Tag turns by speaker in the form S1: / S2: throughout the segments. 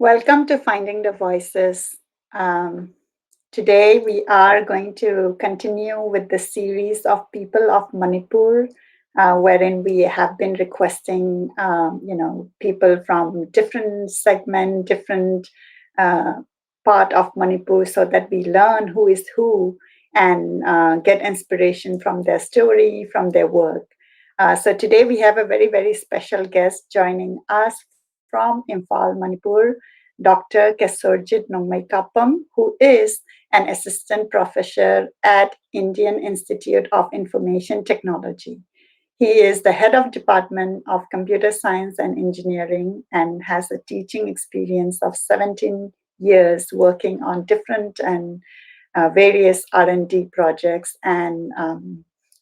S1: Welcome to Finding the Voices. Today we are going to continue with the series of People of Manipur, wherein we have been requesting, people from different segment, different uh, part of Manipur, so that we learn who is who and get inspiration from their story, from their work. So today we have a very, very special guest joining us from Imphal, Manipur, Dr. Kishorjit Nongmeikapam, who is an assistant professor at Indian Institute of Information Technology. He is the head of Department of Computer Science and Engineering and has a teaching experience of 17 years working on different and various R&D projects. And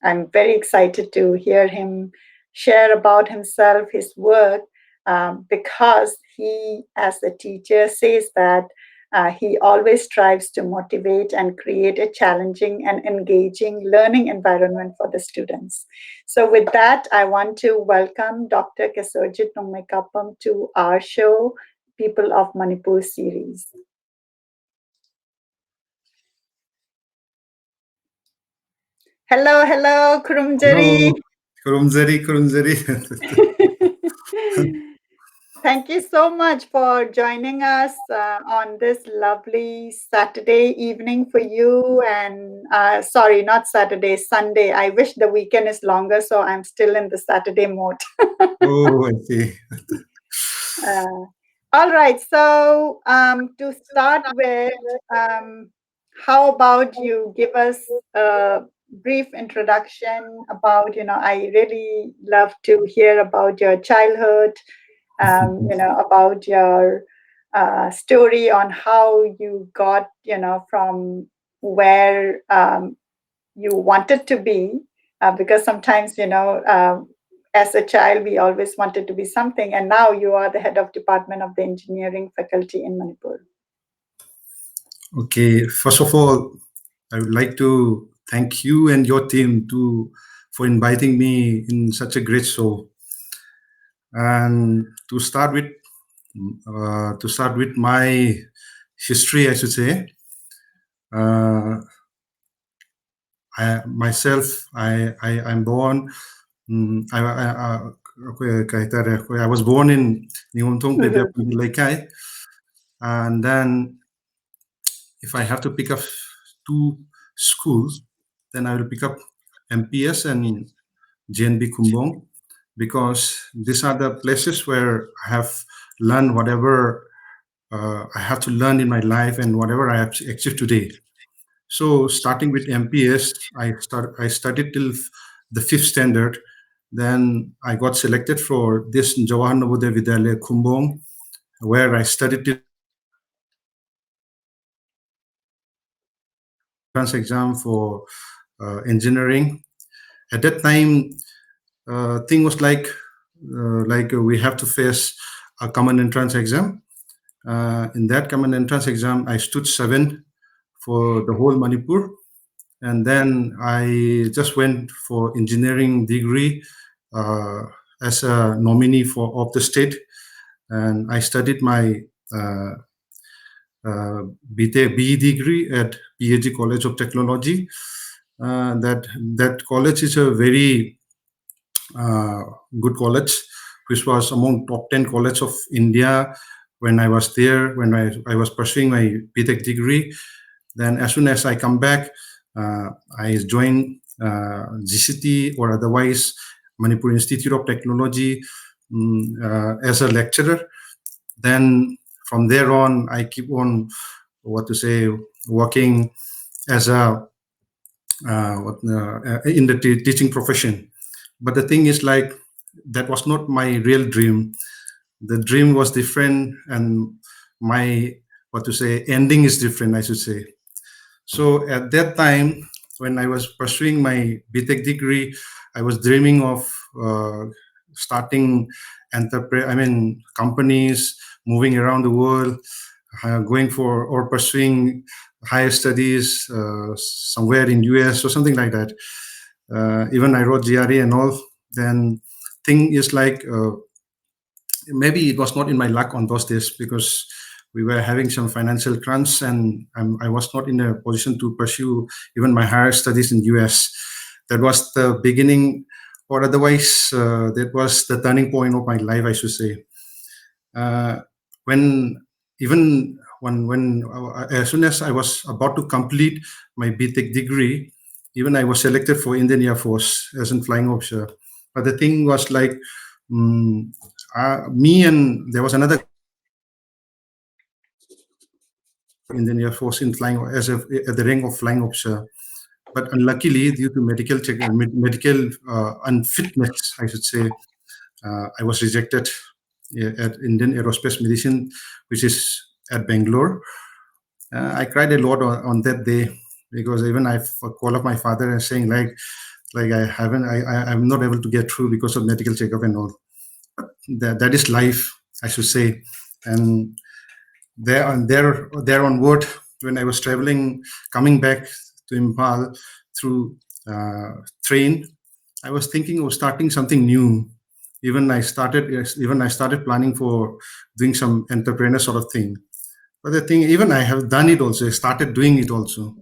S1: I'm very excited to hear him share about himself, his work, because he, as a teacher, says that he always strives to motivate and create a challenging and engaging learning environment for the students. So, with that, I want to welcome Dr. Kishorjit Nongmeikapam to our show, People of Manipur series. Hello, Kurumjari.
S2: Hello, Kurumzari.
S1: Thank you so much for joining us on this lovely Saturday evening for you. And sorry, not Saturday, Sunday. I wish the weekend is longer, so I'm still in the Saturday mode.
S2: Oh, I see.
S1: Uh, all right. So to start with, um, how about you give us a brief introduction about, I really love to hear about your childhood, about your story on how you got, from where you wanted to be, because sometimes, as a child, we always wanted to be something, and now you are the head of department of the engineering faculty in Manipur.
S2: Okay, first of all, I would like to thank you and your team for inviting me in such a great show. And to start with my history, I should say. Uh, I'm born. I was born in Nihontong,
S1: Mhm.
S2: Laikai, and then if I have to pick up two schools, then I will pick up MPS and JNB Kumbong, because these are the places where I have learned whatever I have to learn in my life and whatever I have achieved today. So starting with MPS, I studied till the fifth standard. Then I got selected for this Jawahar Navodaya Vidyalaya Kumbong, where I studied till entrance exam for engineering. At that time, thing was like we have to face a common entrance exam. In that common entrance exam, I stood seventh for the whole Manipur, and then I just went for engineering degree uh, as a nominee for of the state, and I studied my uh, BE degree at PAG College of Technology. That college is a very uh, good college, which was among top 10 college of India when I was there, when I was pursuing my BTech degree. Then as soon as I come back, I joined GCT, or otherwise Manipur Institute of Technology, as a lecturer. Then from there on, I keep on, what to say, working as a in the teaching profession. But the thing is, like, that was not my real dream. The dream was different, and my, what to say, ending is different, I should say. So at that time, when I was pursuing my BTech degree, I was dreaming of starting companies, moving around the world, going for or pursuing higher studies somewhere in US or something like that. Even I wrote GRE and all. Then thing is like, maybe it was not in my luck on those days, because we were having some financial crunch, and I was not in a position to pursue even my higher studies in US. That was the beginning, or otherwise, that was the turning point of my life, I should say. Uh, when even when as soon as I was about to complete my BTech degree, even I was selected for Indian Air Force as a flying officer. But the thing was like, mm me and there was another guy for Indian Air Force in flying as a at the rank of flying officer. But unluckily, due to medical unfitness, I should say, I was rejected, yeah, at Indian Aerospace Medicine, which is at Bangalore. I cried a lot on that day, because even I called up my father and saying like I haven't I'm not able to get through because of medical checkup and all. That is life, I should say. And there onward, when I was traveling, coming back to Impal through train, I was thinking of starting something new. Even I started planning for doing some entrepreneur sort of thing. But the thing, even I have done it also, I started doing it also.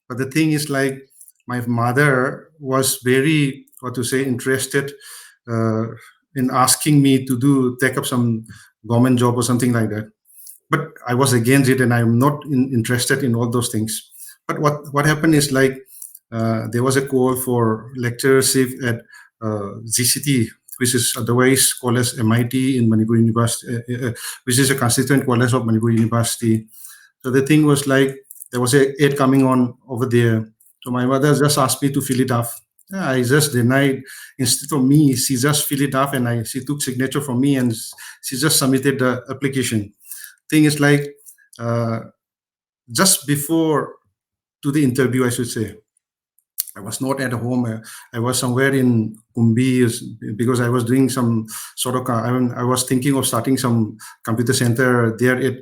S2: But the thing is like, my mother was very, what to say, interested uh, in asking me to take up some government job or something like that. But I was against it, and I'm not interested in all those things. But what happened is like, there was a call for lectureship at GCT, which is otherwise called as MIT in Manipur University, which is a constituent college of Manipur University. So the thing was like, there was a aid coming on over there. So my mother just asked me to fill it up. Yeah, I just denied. Instead of me, she just filled it up, and she took signature from me, and she just submitted the application. Thing is like, uh, just before to the interview, I should say, I was not at home. I was somewhere in Kumbi, because I was doing some sort of. I was thinking of starting some computer center there at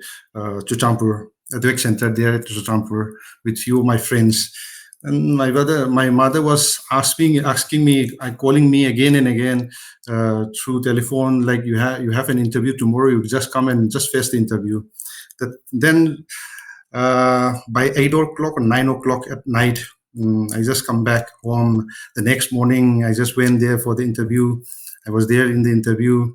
S2: Chuchampur, Advek Center there at Chuchampur, with few of my friends. And my mother was asking me, calling me again and again through telephone, like, you have an interview tomorrow. You just come and just face the interview. Then by 8 o'clock or 9 o'clock at night, I just come back home. The next morning, I just went there for the interview. I was there in the interview,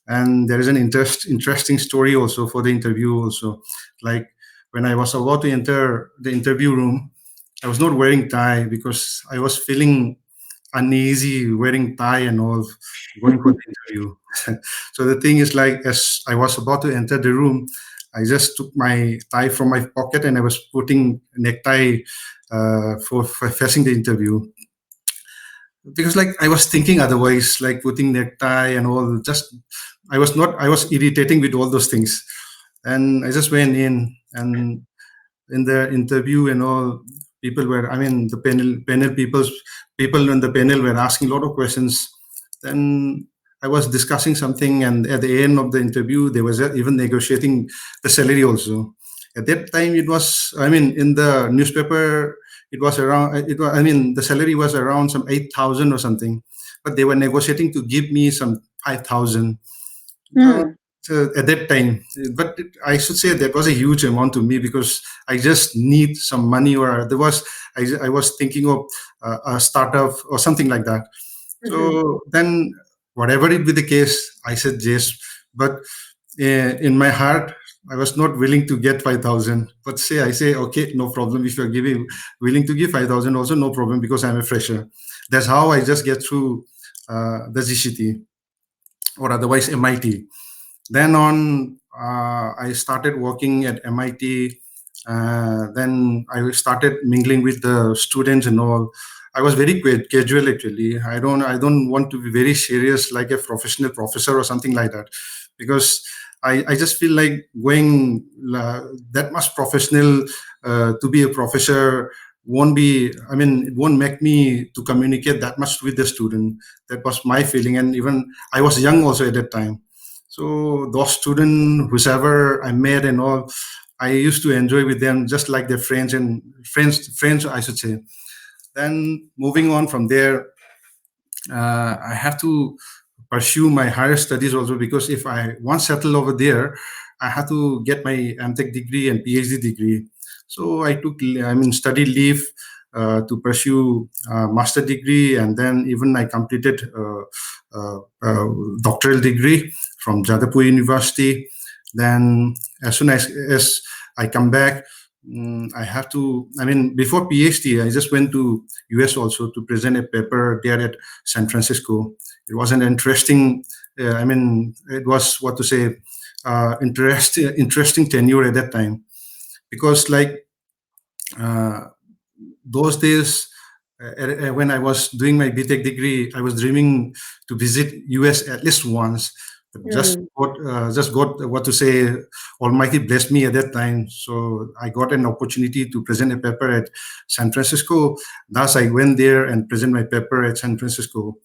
S2: and there is an interesting story also for the interview also. Like, when I was about to enter the interview room, I was not wearing tie because I was feeling uneasy wearing tie and all, going for the interview. So the thing is like, as I was about to enter the room, I just took my tie from my pocket, and I was putting necktie for facing the interview, because like I was thinking otherwise, like putting necktie and all. Just I was irritating with all those things, and I just went in, and in the interview and all, the people in the panel were asking a lot of questions. Then I was discussing something, and at the end of the interview, they was even negotiating the salary also. At that time, it was, in the newspaper, it was around, the salary was around some 8,000 or something, but they were negotiating to give me some 5,000. uh,
S1: Hmm.
S2: so at that time, but I should say that was a huge amount to me, because I just need some money, or there was, I was thinking of a startup or something like that.
S1: Mhm.
S2: So then, whatever it be the case, I said yes. But in my heart, I was not willing to get 5,000. But I say, okay, no problem. If you're willing to give 5,000, also no problem, because I'm a fresher. That's how I just get through the GCT, or otherwise MIT. Then on, I started working at MIT. Then I started mingling with the students and all. I was very casual actually. I don't want to be very serious like a professional professor or something like that, because I just feel like going that much professional to be a professor won't be. It won't make me to communicate that much with the student. That was my feeling, and even I was young also at that time. So those students, whoever I met and all, I used to enjoy with them just like their friends, I should say. Then moving on from there, I have to pursue my higher studies also, because if I once settle over there, I had to get my MTech degree and PhD degree. So I took, study leave to pursue master degree, and then even I completed doctoral degree from Jadavpur University. Then as soon as I come back, I have to. I mean, before PhD, I just went to US also to present a paper there at San Francisco. It was an interesting. It was what to say, interesting tenure at that time, because like uh, those days, when I was doing my BTech degree, I was dreaming to visit US at least once. But
S1: Mm.
S2: just got what to say. Almighty blessed me at that time, so I got an opportunity to present a paper at San Francisco. Thus, I went there and present my paper at San Francisco.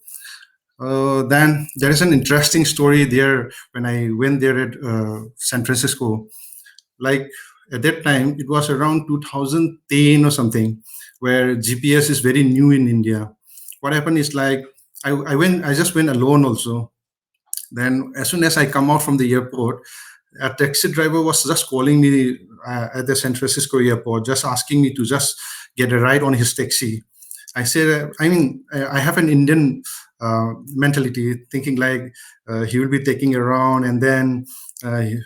S2: Then there is an interesting story there when I went there at San Francisco. Like at that time, it was around 2010 or something, where GPS is very new in India. What happened is like I just went alone also. Then as soon as I come out from the airport, a taxi driver was just calling me at the San Francisco airport, just asking me to just get a ride on his taxi. I said, I have an Indian mentality, thinking like he will be taking around, and then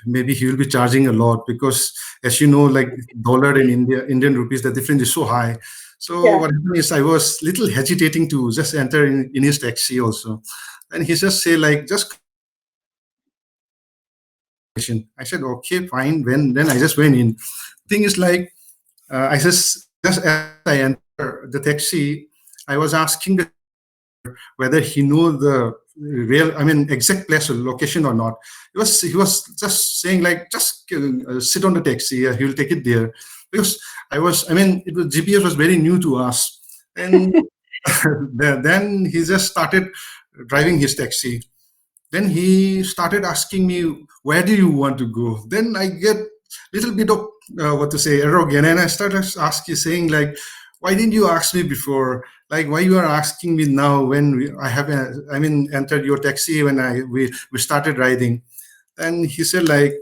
S2: maybe he will be charging a lot, because, as you know, like dollar in India, Indian rupees, the difference is so high. So
S1: Yeah.
S2: what happened is I was little hesitating to just enter in his taxi also, and he just say like just. I said okay, fine. When then I just went in. Thing is like I just as I enter the taxi, I was asking the whether he know the real, exact place or location or not. He was just saying like, just sit on the taxi, he will take it there, because GPS was very new to us, and then he just started driving his taxi. Then he started asking me, where do you want to go? Then I get little bit of what to say, arrogant, and I started asking, saying like, why didn't you ask me before? Like, why you are asking me now when I have entered your taxi when we started riding? And he said like,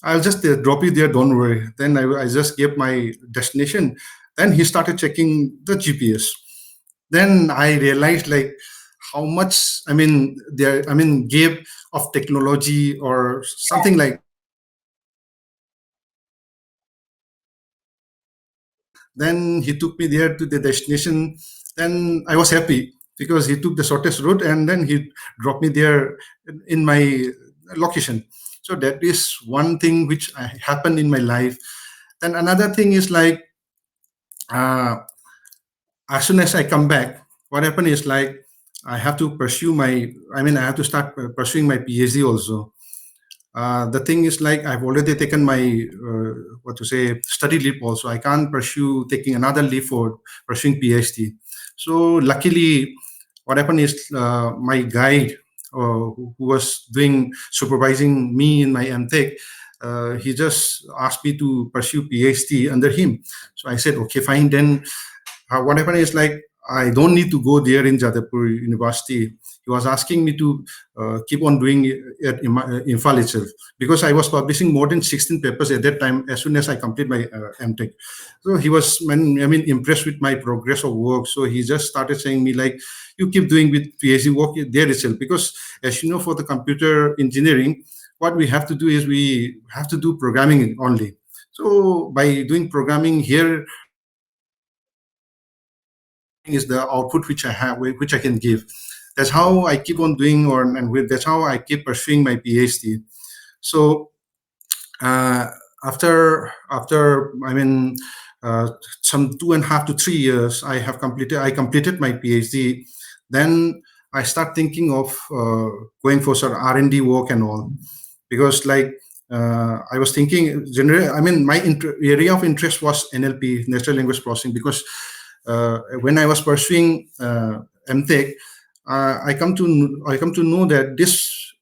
S2: I'll just drop you there, don't worry. Then I just gave my destination. Then he started checking the GPS. Then I realized like how much, there, gap of technology or something like. Then he took me there to the destination. Then I was happy because he took the shortest route, and then he dropped me there in my location. So that is one thing which happened in my life. Then another thing is like, uh, as soon as I come back, what happened is like, I have to pursue my, I have to start pursuing my PhD also. The thing is like, I've already taken my what to say, study leave also. I can't pursue taking another leave for pursuing PhD. So luckily, what happened is my guide, who was doing supervising me in my MTech, he just asked me to pursue PhD under him. So I said okay, fine. Then what happened is like, I don't need to go there in Jadavpur University. He was asking me to keep on doing it at Imphal itself, because I was publishing more than 16 papers at that time as soon as I complete my MTech. So he was, impressed with my progress of work. So he just started saying me like, you keep doing with PhD work there itself, because as you know, for the computer engineering, what we have to do is we have to do programming only. So by doing programming here, is the output which I have, which I can give. That's how I keep on doing, that's how I keep pursuing my PhD. So uh, after some 2.5 to 3 years, I completed my PhD. Then I start thinking of going for some R&D work and all, because like I was thinking generally, my area of interest was NLP, natural language processing, because when I was pursuing MTech, I come to know that this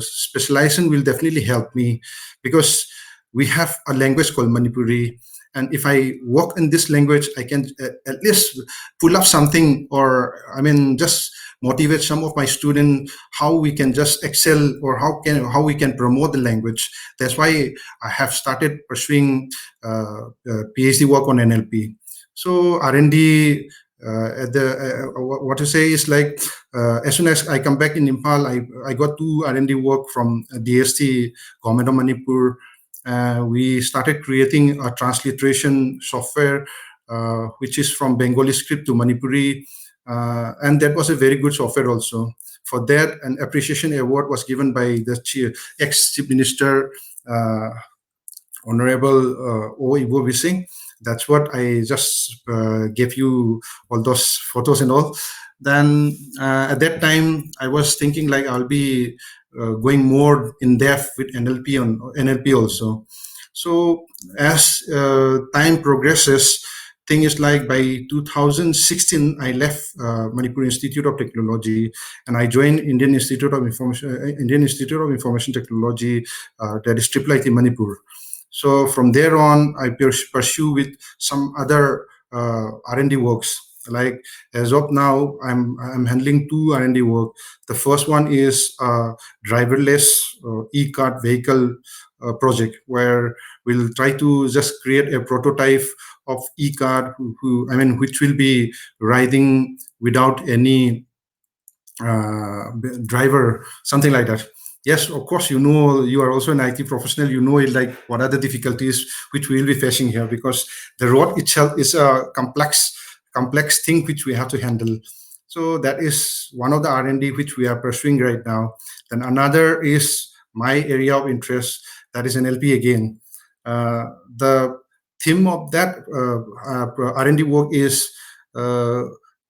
S2: specialization will definitely help me, because we have a language called Manipuri, and if I work in this language, I can at least pull up something, or just motivate some of my students how we can just excel, or how we can promote the language. That's why I have started pursuing PhD work on NLP. So R&D, at the what to say is like, as soon as I come back in Impal, I got two R&D work from DST, Government of Manipur. We started creating a transliteration software, which is from Bengali script to Manipuri, and that was a very good software also. For that, an appreciation award was given by the ex-chief minister, uh, Honorable O. Ibo Bising. That's what I just gave you, all those photos and all. Then at that time, I was thinking like I'll be going more in depth with NLP also. So as time progresses, thing is like by 2016, I left Manipur Institute of Technology and I joined Indian Institute of Information Technology, that is IIIT Manipur. So from there on, I pursue with some other R&D works. Like as of now, I'm handling two R&D work. The first one is driverless e-cart vehicle project, where we'll try to just create a prototype of e-cart, which will be riding without any driver, something like that. Yes, of course, you are also an IT professional. You know it, like what are the difficulties which we will be facing here, because the road itself is a complex thing which we have to handle. So that is one of the R&D which we are pursuing right now. Then another is my area of interest, that is NLP again. The theme of that R&D work is uh,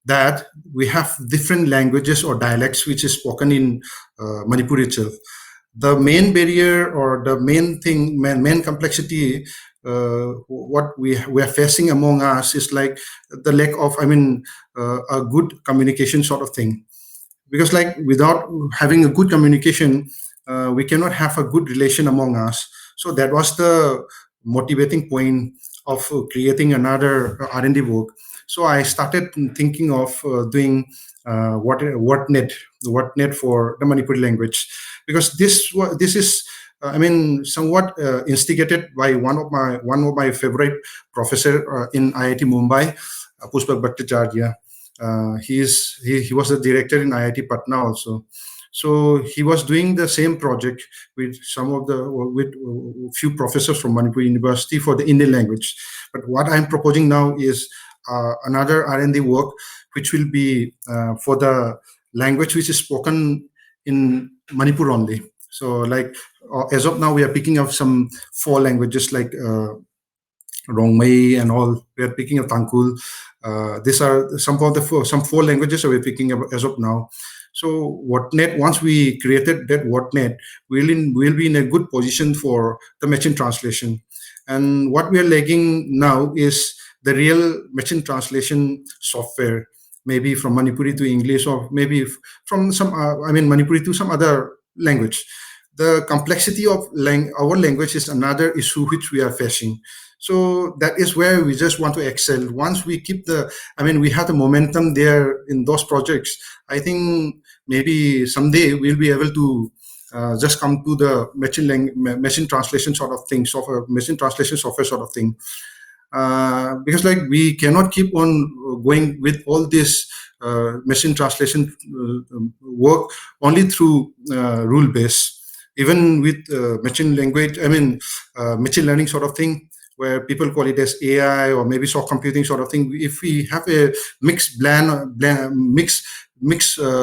S2: that we have different languages or dialects which is spoken in Manipur itself. The main barrier, or the main thing, main complexity, what we are facing among us is like the lack of, a good communication sort of thing. Because like without having a good communication, we cannot have a good relation among us. So that was the motivating point of creating another R&D work. So I started thinking of doing whatnet for the Manipuri language, because this is somewhat instigated by one of my favorite professor in IIT Mumbai, Pushpak Bhattacharya. He was the director in IIT Patna also. So he was doing the same project with few professors from Manipur University for the Indian language. But what I'm proposing now is another R&D work, which will be for the language which is spoken in Manipur only. So like as of now, we are picking up some four languages like Rongmei and all. We are picking up Tangkul. These are some four languages that we're picking up as of now. So WhatNet, once we created that WhatNet, we'll be in a good position for the machine translation. And what we are lagging now is the real machine translation software, maybe from Manipuri to English, or maybe from Manipuri to some other language. The complexity of our language is another issue which we are facing. So that is where we just want to excel. Once we keep we have the momentum there in those projects, I think maybe someday we'll be able to just come to the machine translation sort of thing, machine translation software sort of thing. Because like we cannot keep on going with all this machine translation work only through rule base. Even with machine learning sort of thing, where people call it as AI or maybe soft computing sort of thing. If we have a mix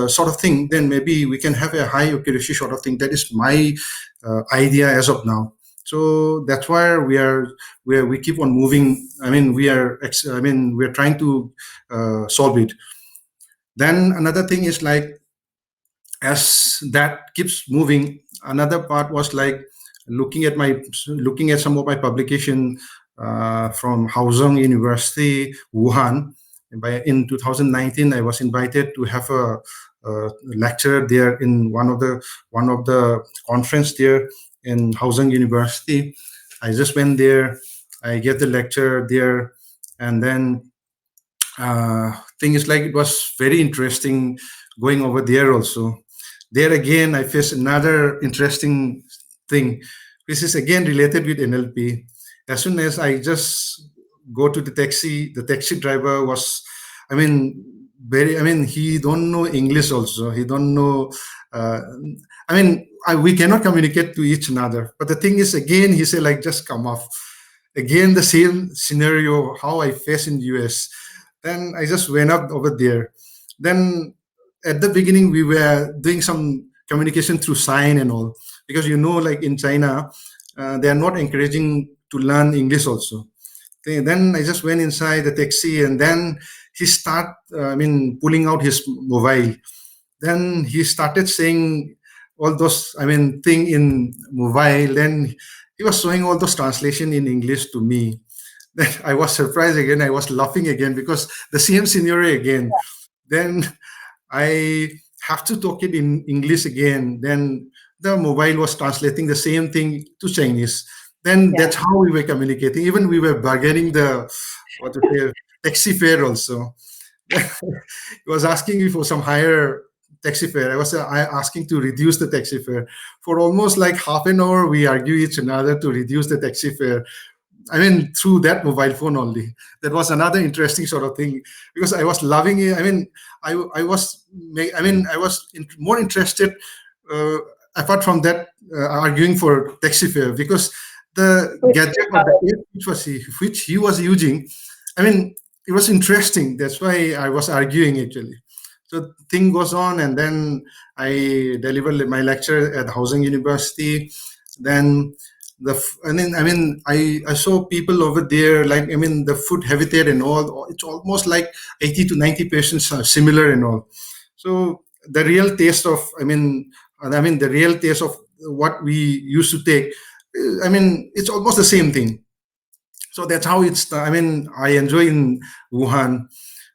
S2: sort of thing, then maybe we can have a high accuracy sort of thing. That is my idea as of now. So that's why we keep on moving. We are trying to solve it. Then another thing is like, as that keeps moving, another part was like looking at some of my publication from Haozhong University, Wuhan. In 2019, I was invited to have a lecture there in one of the conference there in Haozhong University. I just went there. I gave the lecture there, and then thing is like it was very interesting going over there also. There again, I faced another interesting thing, which is again related with NLP. As soon as I just go to the taxi driver was, I mean, very, I mean, he don't know English also. He don't know, uh, we cannot communicate to each another. But the thing is, again, he said, like, just come off. Again, the same scenario, how I faced in US. Then I just went up over there. Then at the beginning we were doing some communication through sign and all, because like in China, they are not encouraging to learn English also. Then I just went inside the taxi, and then he start pulling out his mobile. Then he started saying all those thing in mobile. Then he was showing all those translation in English to me. Then I was surprised again. I was laughing again because the same scenario again. Then I have to talk it in English again. Then the mobile was translating the same thing to Chinese. Then
S1: Yeah.
S2: that's how we were communicating. Even we were bargaining the what to say taxi fare also. He was asking me for some higher taxi fare. I was asking to reduce the taxi fare. For almost like half an hour, we argue each another to reduce the taxi fare. Through that mobile phone only. That was another interesting sort of thing because I was loving it. I was more interested, uh, apart from that, arguing for taxi fare because the
S1: With
S2: gadget or the app which he was using, I mean, it was interesting. That's why I was arguing actually. So thing goes on, and then I delivered my lecture at Housing University. Then I saw people over there, like, the food habitat and all, it's almost like 80 to 90 patients are similar and all. So the real taste of, the real taste of what we used to take, it's almost the same thing. So that's how I enjoy in Wuhan.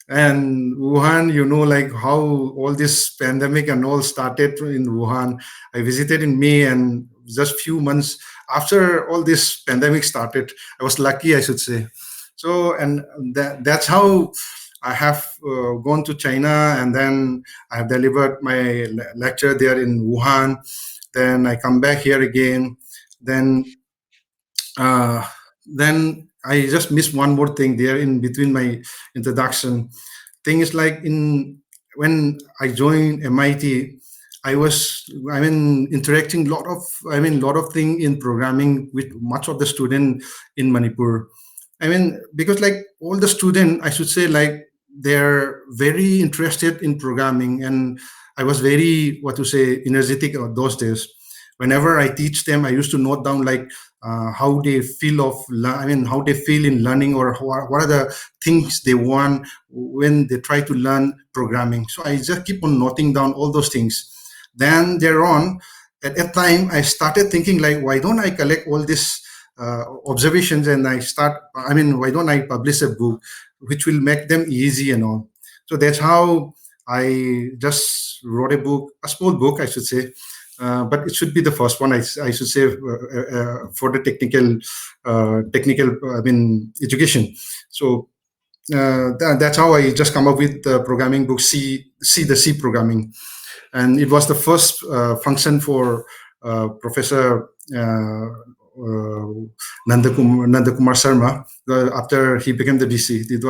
S2: And Wuhan, like how all this pandemic and all started in Wuhan. I visited in May, and just few months after all this pandemic started, I was lucky, I should say. So, and that's how I have gone to China, and then I have delivered my lecture there in Wuhan. Then I come back here again. Then uh, then I just missed one more thing there in between my introduction. Thing is, like, in when I joined MIT, I was interacting lot of thing in programming with much of the student in Manipur. Because, like, all the student, I should say, like, they're very interested in programming, and I was very, what to say, energetic those days. Whenever I teach them, I used to note down, like, how they feel how they feel in learning, or what are the things they want when they try to learn programming. So I just keep on noting down all those things. Then thereon, at a time, I started thinking, like, why don't I collect all these observations, and why don't I publish a book which will make them easy and all. So that's how I just wrote a book, a small book, I should say. But it should be the first one, I should say, for the technical, education. So that's how I just come up with the programming book, the C programming. And it was the first function for Professor Nandakumar Sharma. After he became the DC, it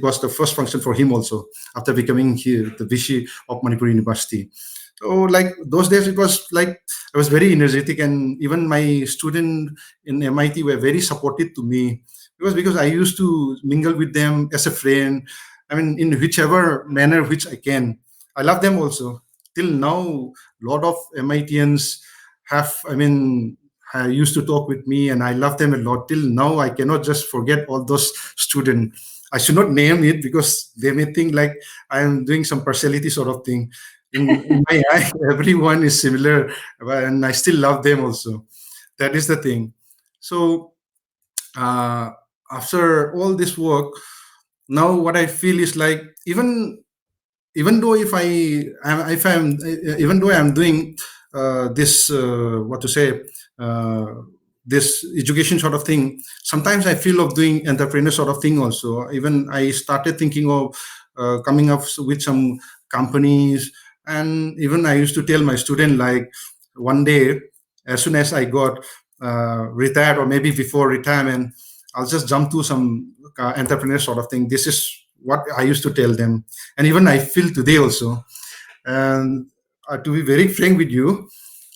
S2: was the first function for him also, after becoming the VC of Manipur University. So, like, those days, it was like I was very energetic, and even my student in MIT were very supportive to me. Because I used to mingle with them as a friend. In whichever manner which I can. I love them also. Till now, lot of MITians have, used to talk with me, and I love them a lot. Till now, I cannot just forget all those students. I should not name it because they may think like I am doing some partiality sort of thing. In my eye, everyone is similar, and I still love them also. That is the thing. So, uh, after all this work, now what I feel is like, even though if I'm even though I'm doing this, what to say, uh, this education sort of thing, sometimes I feel of doing entrepreneur sort of thing also. Even I started thinking of coming up with some companies. And even I used to tell my student, like, one day, as soon as I got retired, or maybe before retirement, I'll just jump to some entrepreneur sort of thing. This is what I used to tell them, and even I feel today also. And to be very frank with you,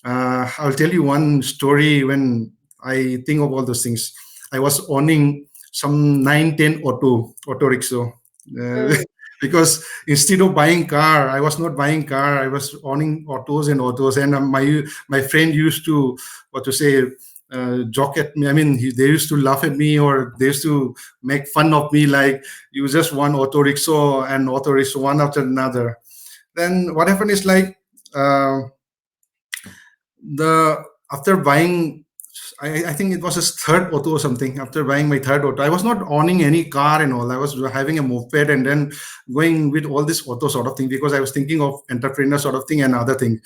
S2: I'll tell you one story. When I think of all those things, I was owning some 9, 10 auto rickshaw. Uh,
S1: Mm.
S2: because instead of buying car, I was not buying car. I was owning autos, and my friend used to, what to say, joke at me. I mean, they used to laugh at me, or they used to make fun of me, like, you just one auto rickshaw and auto rickshaw one after another. Then what happened is, like, uh, the after buying, I think it was his third auto or something. After buying my third auto, I was not owning any car and all. I was having a moped, and then going with all this auto sort of thing, because I was thinking of entrepreneur sort of thing and other thing.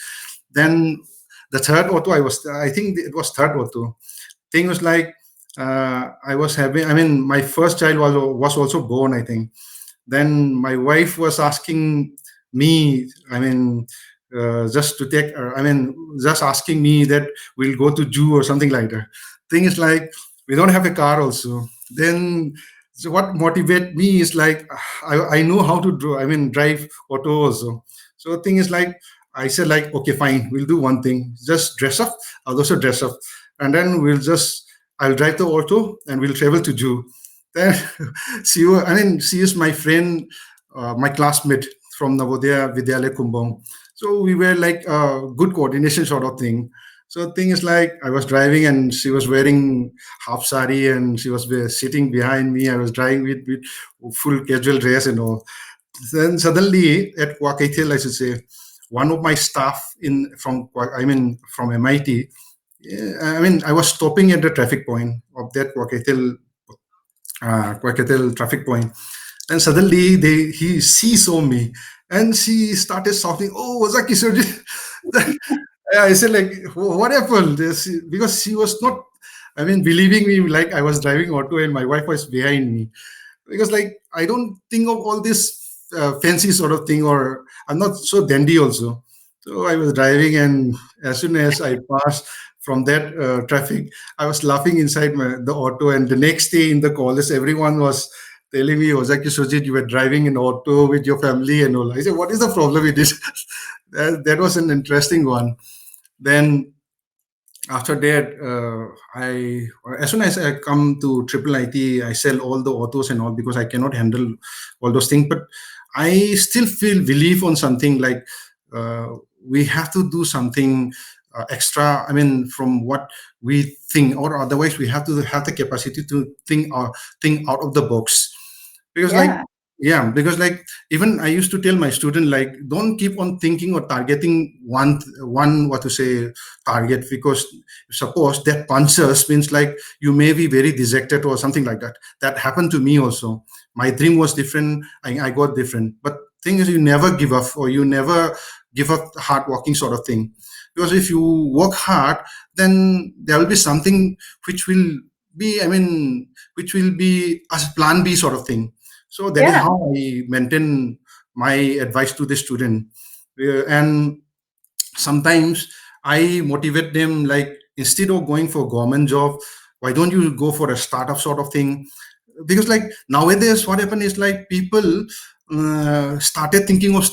S2: Then the third auto, I think it was third auto. Thing was like, I was having, I mean, my first child was also born, I think. Then my wife was asking me, I mean, just to take, I mean, just asking me that we'll go to zoo or something like that. Thing is, like, we don't have a car also. Then, so what motivate me is, like, I know how to do, I mean, drive auto also. So thing is, like, I said, like, okay, fine, we'll do one thing, just dress up. I'll also dress up, and then I'll drive the auto and we'll travel to zoo. Then I mean, she is my friend, my classmate from Navodaya Vidyalaya Kumbhong. So we were like good coordination sort of thing. So thing is, like, I was driving and she was wearing half sari and she was sitting behind me. I was driving with full casual dress and all. Then suddenly at Kwakaithel, I should say, one of my staff I mean, from MIT. I mean, I was stopping at the traffic point of that Kwakaithel traffic point, and suddenly she saw me, and she started shouting, "Oh, was that Kishorjit?" I said, like, What happened?" Because she was not, I mean, believing me, like, I was driving auto and my wife was behind me. Because, like, I don't think of all this fancy sort of thing, or I'm not so dandy also. So I was driving, and as soon as I passed from that traffic, I was laughing inside the auto. And the next day in the college, everyone was telling me, Ozaki Sojit, you were driving an auto with your family and all. I said, what is the problem with this? That was an interesting one. Then after that, I as soon as I come to triple IT, I sell all the autos and all, because I cannot handle all those things. But I still feel belief on something, like, uh, we have to do something extra. I mean, from what we think, or otherwise we have to have the capacity to think out of the box. Because, like,
S1: Yeah.
S2: yeah, because, like, even I used to tell my student, like, don't keep on thinking or targeting one what to say target, because suppose that punches means, like, you may be very dejected or something like that. That happened to me also. My dream was different. I got different. But thing is, you never give up, or you never give up hard working sort of thing. Because if you work hard, then there will be something which will be, I mean, which will be as plan B sort of thing. So that is
S1: Yeah.
S2: how I maintain my advice to the student. And sometimes I motivate them, like, instead of going for government job, why don't you go for a startup sort of thing? Because, like, nowadays what happened is, like, people started thinking of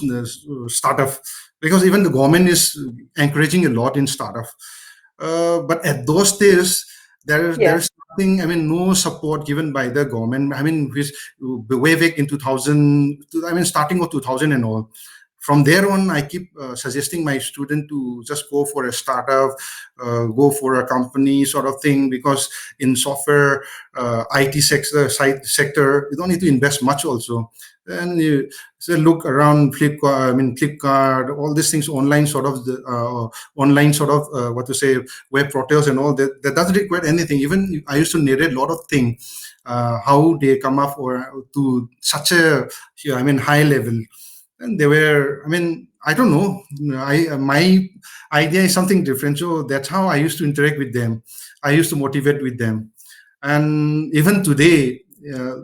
S2: startup, because even the government is encouraging a lot in startup. But at those days,
S1: Yeah.
S2: there's nothing, I mean, no support given by the government. I mean, which way back in 2000, I mean, starting of 2000 and all. From there on, I keep suggesting my student to just go for a startup, go for a company sort of thing, because in software, IT sector, you don't need to invest much also. And you so look around Flipkart, I mean, Flipkart, all these things, online sort of what to say, web portals and all that. That doesn't require anything. Even I used to narrate a lot of things, how they come up or to such a, yeah, I mean, high level. And they were, I mean, I don't know, my idea is something different. So that's how I used to interact with them. I used to motivate with them. And even today,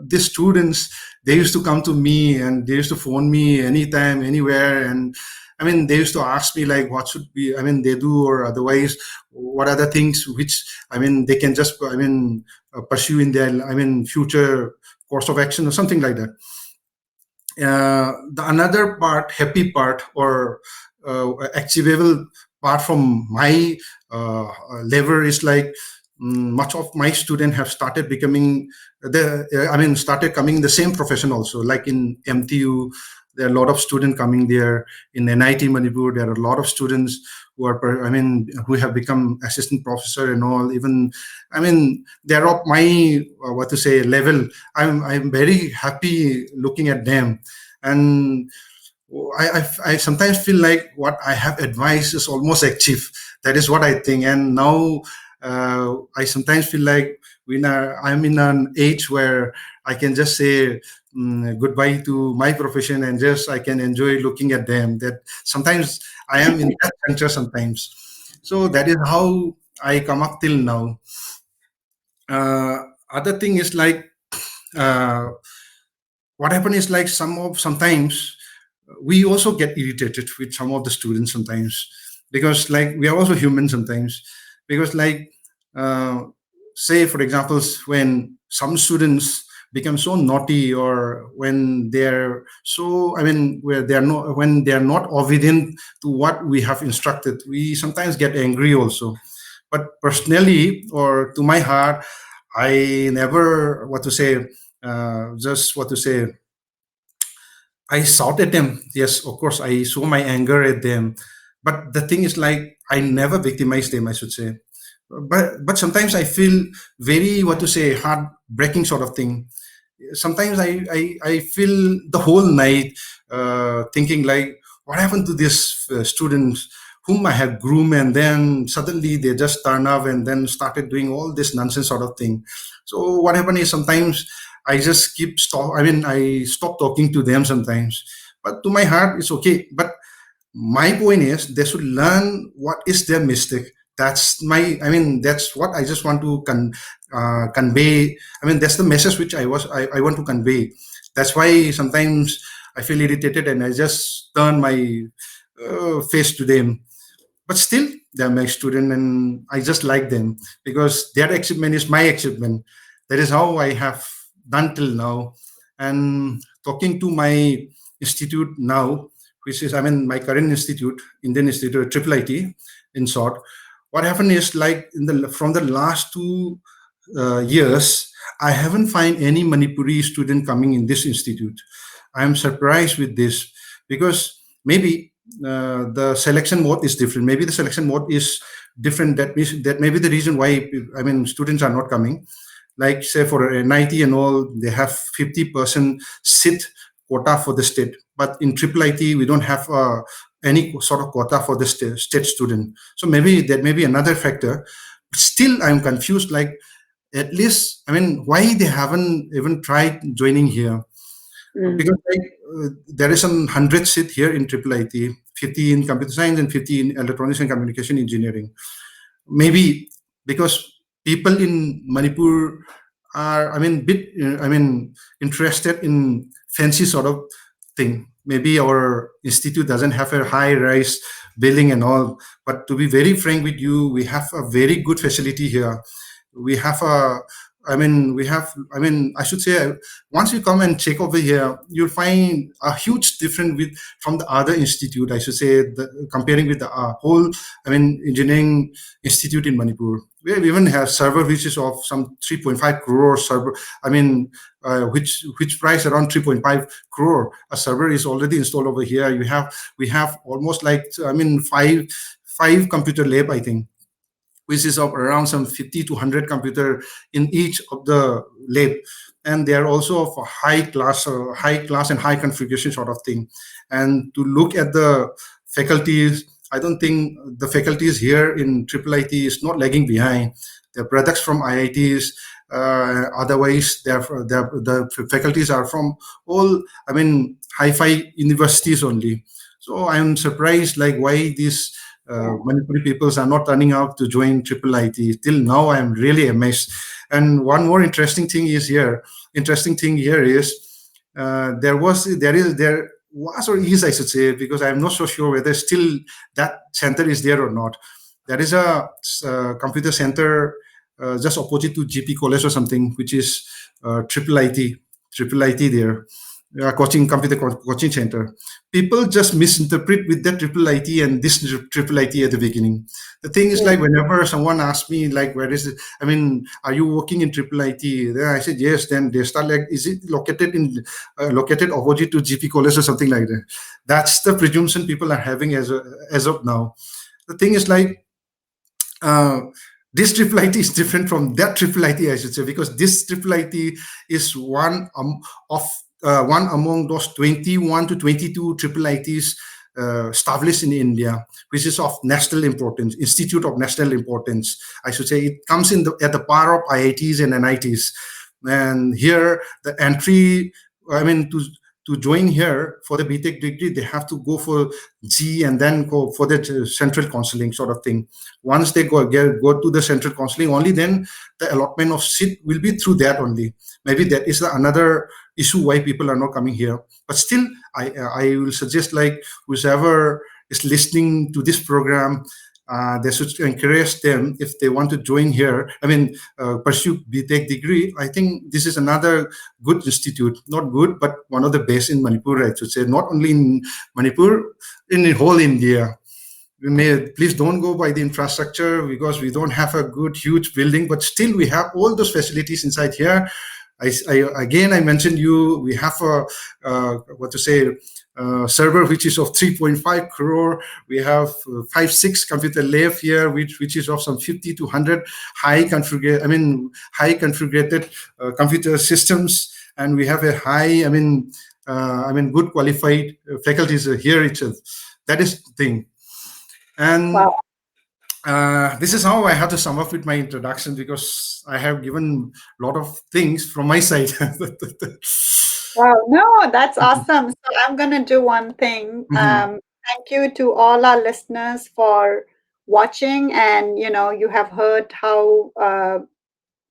S2: these students, they used to come to me and they used to phone me anytime, anywhere, and I mean, they used to ask me like, what should be, I mean, they do, or otherwise, what are the things which, I mean, they can just, I mean, pursue in their, I mean, future course of action or something like that. The another part, happy part, or achievable part from my level is like, much of my students have started becoming I mean, started coming in the same profession also. Like in MTU, there are a lot of students coming there. In NIT Manipur, there are a lot of students who are, I mean, who have become assistant professor and all. Even, I mean, they're of my what to say level. I'm very happy looking at them, and I sometimes feel like what I have advised is almost achieved. That is what I think. And now I sometimes feel like I'm in an age where I can just say goodbye to my profession, and just I can enjoy looking at them. That sometimes I am in that center sometimes. So that is how I come up till now. Uh, Other thing is like, uh, what happened is like, sometimes we also get irritated with some of the students sometimes, because like we are also human sometimes. Because like, uh, say for example, when some students become so naughty, or when they're so, I mean, where they are not, when they are not obedient to what we have instructed, we sometimes get angry also. But personally, or to my heart, I never, what to say, just what to say, I shout at them. Yes, of course, I show my anger at them. But the thing is, like, I never victimize them, I should say. But sometimes I feel very, what to say, heartbreaking sort of thing. Sometimes I feel the whole night thinking like, what happened to these students whom I have groomed, and then suddenly they just turn up and then started doing all this nonsense sort of thing. So what happened is, sometimes I just I mean, I stop talking to them sometimes. But to my heart, it's okay. But my point is, they should learn what is their mistake. That's my, I mean, that's what I just want to convey. I mean, that's the message which I want to convey. That's why sometimes I feel irritated and I just turn my face to them. But still, they're my student, and I just like them, because their achievement is my achievement. That is how I have done till now. And talking to my institute now, which is, I mean, my current institute, Indian Institute, IIIT, in short. What happened is, like, from the last 2 years, I haven't find any Manipuri student coming in this institute. I am surprised with this, because maybe the selection mode is different. Maybe the selection mode is different. That may be the reason why, I mean, students are not coming. Like, say for NIT and all, they have 50% seat quota for the state. But in IIIT, we don't have any sort of quota for the state student. So maybe that may be another factor. But still, I'm confused. Like, at least, I mean, why they haven't even tried joining here? Because
S1: Mm.
S2: like, there is some 100 seat here in IIIT, 50 in computer science and 50 in electronics and communication engineering. Maybe because people in Manipur are, I mean, I mean, interested in fancy sort of thing. Maybe our institute doesn't have a high rise building and all, but to be very frank with you, we have a very good facility here. We have a, I mean, I should say, once you come and check over here, you'll find a huge difference with from the other institute. I should say, comparing with the whole, I mean, engineering institute in Manipur. We even have server which is of some 3.5 crore server. I mean, which price around 3.5 crore. A server is already installed over here. We have almost like, I mean, five computer lab, I think, which is of around some 50 to 100 computer in each of the lab, and they are also of a high class and high configuration sort of thing. And to look at the faculties, I don't think the faculties here in IIIT is not lagging behind. They're products from IITs. Otherwise, the faculties are from all, I mean, hi-fi universities only. So I'm surprised, like, why these
S1: Yeah.
S2: Manipuri peoples are not turning out to join IIIT. Till now, I'm really amazed. And one more interesting thing here is there was or is, I should say, because I'm not so sure whether still that center is there or not. There is a computer center just opposite to GP College or something, which is triple IT, triple IT there, coaching computer coaching center. People just misinterpret with that triple IT and this triple IT at the beginning. The thing is,
S1: Yeah.
S2: like, whenever someone asks me, like, where is it? I mean, are you working in triple IT? Then I said yes. Then they start like, is it located opposite to GP College or something like that? That's the presumption people are having as of now. The thing is, like, uh, this triple IT is different from that triple IT, I should say, because this triple IT is one among those 21 to 22 triple ITs established in India, which is of national importance, institute of national importance, I should say. It comes at the par of IITs and NITs. And here, the entry, I mean, to join here for the BTech degree, they have to go for G and then go for the central counseling sort of thing. Once they go to the central counseling, only then the allotment of seat will be through that only. Maybe that is another issue why people are not coming here. But still, I will suggest, like, whoever is listening to this program, they should encourage them if they want to join here. I mean, pursue BTech degree. I think this is another good institute. Not good, but one of the best in Manipur, I should say. Not only in Manipur, in the whole India. We may please don't go by the infrastructure because we don't have a good huge building, but still we have all those facilities inside here. I mentioned you, we have a what to say, server which is of 3.5 crore. We have 5 6 computer lab here, which is of some 50 to 100 high configured computer systems, and we have a high, good qualified faculties here itself. That is the thing. And
S1: Wow.
S2: this is how I have to sum up with my introduction, because I have given a lot of things from my side.
S1: Wow. No, that's awesome. So I'm going to do one thing.
S2: Mhm.
S1: Thank you to all our listeners for watching. And, you have heard how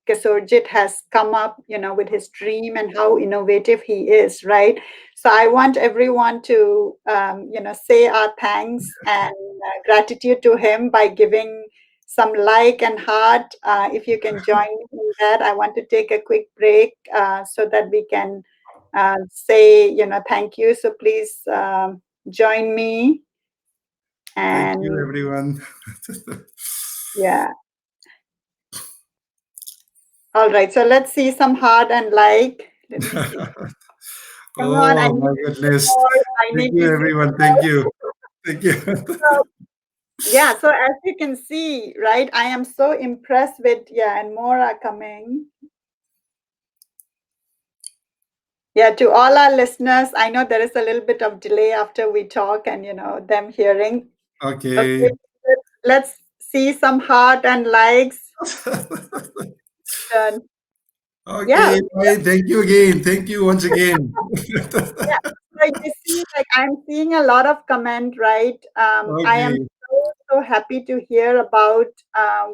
S1: Kishorjit has come up, with his dream and how innovative he is, right? So I want everyone to, say our thanks and gratitude to him by giving some like and heart. If you can join me in that, I want to take a quick break so that we can say, thank you. So please join me.
S2: Thank you,
S1: And
S2: everyone.
S1: yeah, all right. So let's see some heart and like. Let me see. Come on, I
S2: Oh
S1: need
S2: my
S1: to see
S2: goodness.
S1: more. I
S2: Thank
S1: need
S2: you,
S1: to see
S2: everyone. Thank
S1: more.
S2: you. Thank you.
S1: So, yeah, so as you can see, right, I am so impressed with, yeah, and more are coming. Yeah, to all our listeners, I know there is a little bit of delay after we talk and, them hearing.
S2: Okay.
S1: Okay, let's see some heart and likes. Done. Yeah,
S2: Okay. Bye. Thank you again. Thank you once again.
S1: yeah. So you see, like I'm seeing a lot of comment, right? I am
S2: Okay.
S1: so happy to hear about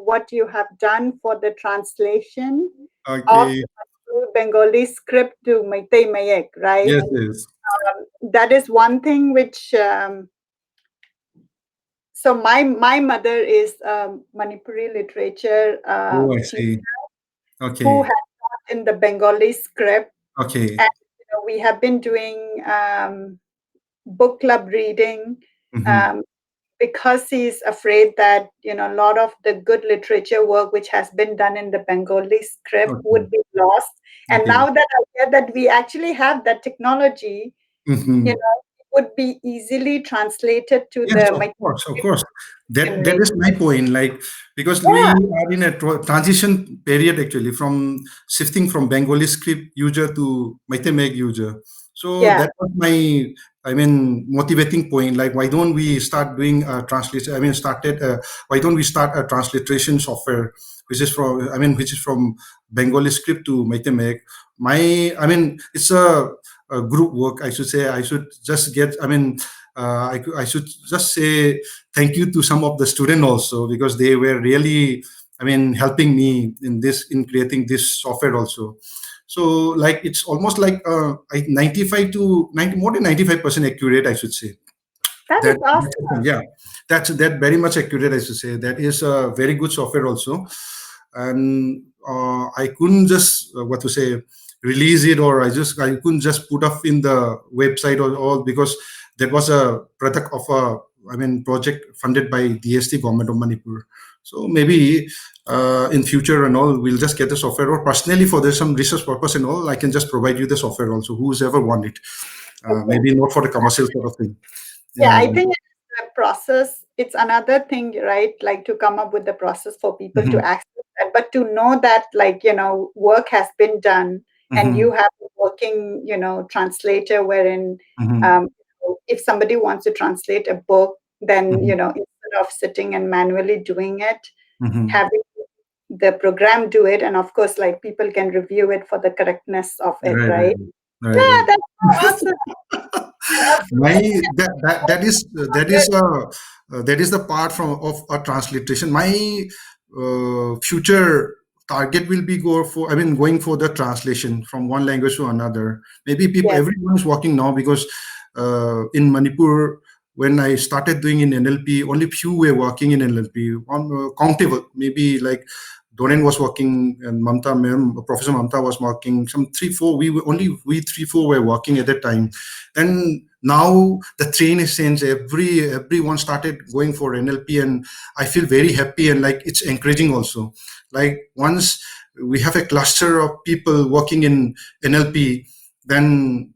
S1: what you have done for the translation of
S2: Okay.
S1: the Bengali script to Meitei Mayek, right?
S2: Yes, yes.
S1: That is one thing which. So my mother is Manipuri literature
S2: Oh, I
S1: teacher
S2: see.
S1: who
S2: Okay.
S1: has taught in the Bengali script,
S2: Okay.
S1: and we have been doing book club reading.
S2: Hmm.
S1: Um, because he's afraid that a lot of the good literature work which has been done in the Bengali script
S2: Okay.
S1: would be lost. And
S2: Okay.
S1: now that I hear that we actually have that technology,
S2: Hmm.
S1: it would be easily translated to
S2: Yes,
S1: the
S2: of course, of course.
S1: can
S2: That
S1: make.
S2: is my point. Like, because we
S1: Yeah,
S2: are in a transition period actually, from shifting from Bengali script user to Mathemag user. So
S1: yeah,
S2: that was my, motivating point. Like, why don't we start doing a translation? Why don't we start a transliteration software, which is from Bengali script to Mathemag? It's a group work. I should say. I should just get. I should just say thank you to some of the students also, because they were really, I mean, helping me in this, in creating this software also. So like it's almost like 95 to 90, more than 95% accurate, I should say.
S1: That is
S2: That system,
S1: awesome.
S2: yeah, that's that very much accurate, as you say. That is a very good software also. And I couldn't just what to say, release it, or I couldn't just put up in the website or all, because that was a product of a, I mean, project funded by DST, government of Manipur. So maybe in future and all, we'll just get the software, or personally for there's some research purpose and all, I can just provide you the software also, who's ever want it.
S1: Okay.
S2: Maybe not for the commercial sort of thing.
S1: Yeah,
S2: Yeah.
S1: I think the process, it's another thing, right? Like to come up with the process for people to
S2: Mhm.
S1: access that, but to know that, like, work has been done and you
S2: Mhm.
S1: have a working, translator wherein,
S2: Mhm.
S1: um, if somebody wants to translate a book, then,
S2: Mhm.
S1: instead of sitting and manually doing it,
S2: Mhm.
S1: having the program do it, and of course, like people can review it for the correctness of it,
S2: Right, right,
S1: right?
S2: right,
S1: Yeah,
S2: right.
S1: that's so awesome. And
S2: My
S1: also,
S2: that is the part from of a transliteration. My future target will be go for, I mean, going for the translation from one language to another. Maybe people,
S1: yes,
S2: everyone is working now, because in Manipur, when I started doing in NLP, only few were working in NLP. One countable, maybe like Doren was working, and Mamta ma'am, Professor Mamta was working. Some three, four. We three, four were working at that time, and now the train is changed. Everyone started going for NLP, and I feel very happy, and like it's encouraging also. Like once we have a cluster of people working in NLP, then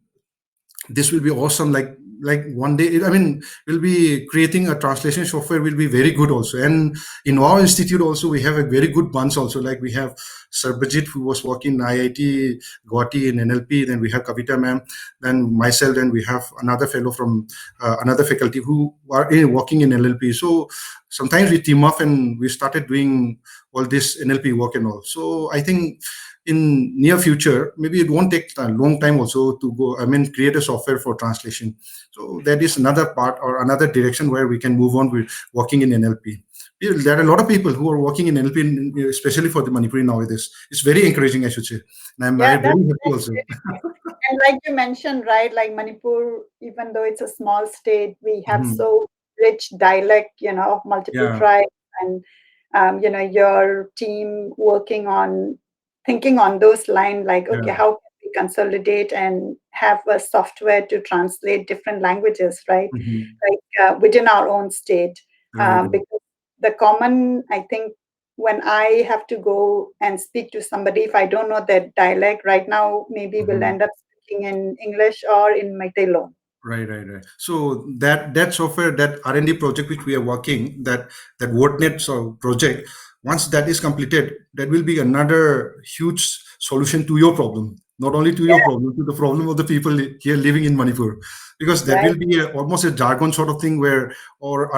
S2: this will be awesome. Like one day, I mean, we'll be creating a translation software will be very good also. And in our institute also, we have a very good bunch also. Like we have Sarbajit, who was working in IIT Guwahati in NLP. Then we have Kavita ma'am, then myself, and we have another fellow from another faculty who are working in NLP. So sometimes we team up and we started doing all this NLP work and all. So I think in near future, maybe it won't take a long time also to go, I mean, create a software for translation. So that is another part or another direction where we can move on with working in NLP. There are a lot of people who are working in NLP, especially for the Manipuri nowadays. It's very encouraging, I should say, and I'm
S1: yeah,
S2: very
S1: that's
S2: happy also.
S1: and like you mentioned, right? Like Manipur, even though it's a small state, we have
S2: Mhm.
S1: so rich dialect, of multiple
S2: Yeah,
S1: tribes, and your team working on thinking on those lines, like, okay,
S2: yeah.
S1: how can we consolidate and have a software to translate different languages, right?
S2: Mhm.
S1: Like within our own state,
S2: Right.
S1: because the common, I think, when I have to go and speak to somebody, if I don't know their dialect right now, maybe we'll
S2: Mhm.
S1: end up speaking in English or in Maitelo.
S2: Right, right, right. So that software, that R&D project which we are working, that WordNet project, once that is completed, that will be another huge solution to your problem. Not only to your
S1: Yeah,
S2: problem, to the problem of the people here living in Manipur, because that
S1: right.
S2: will be almost a jargon sort of thing where, or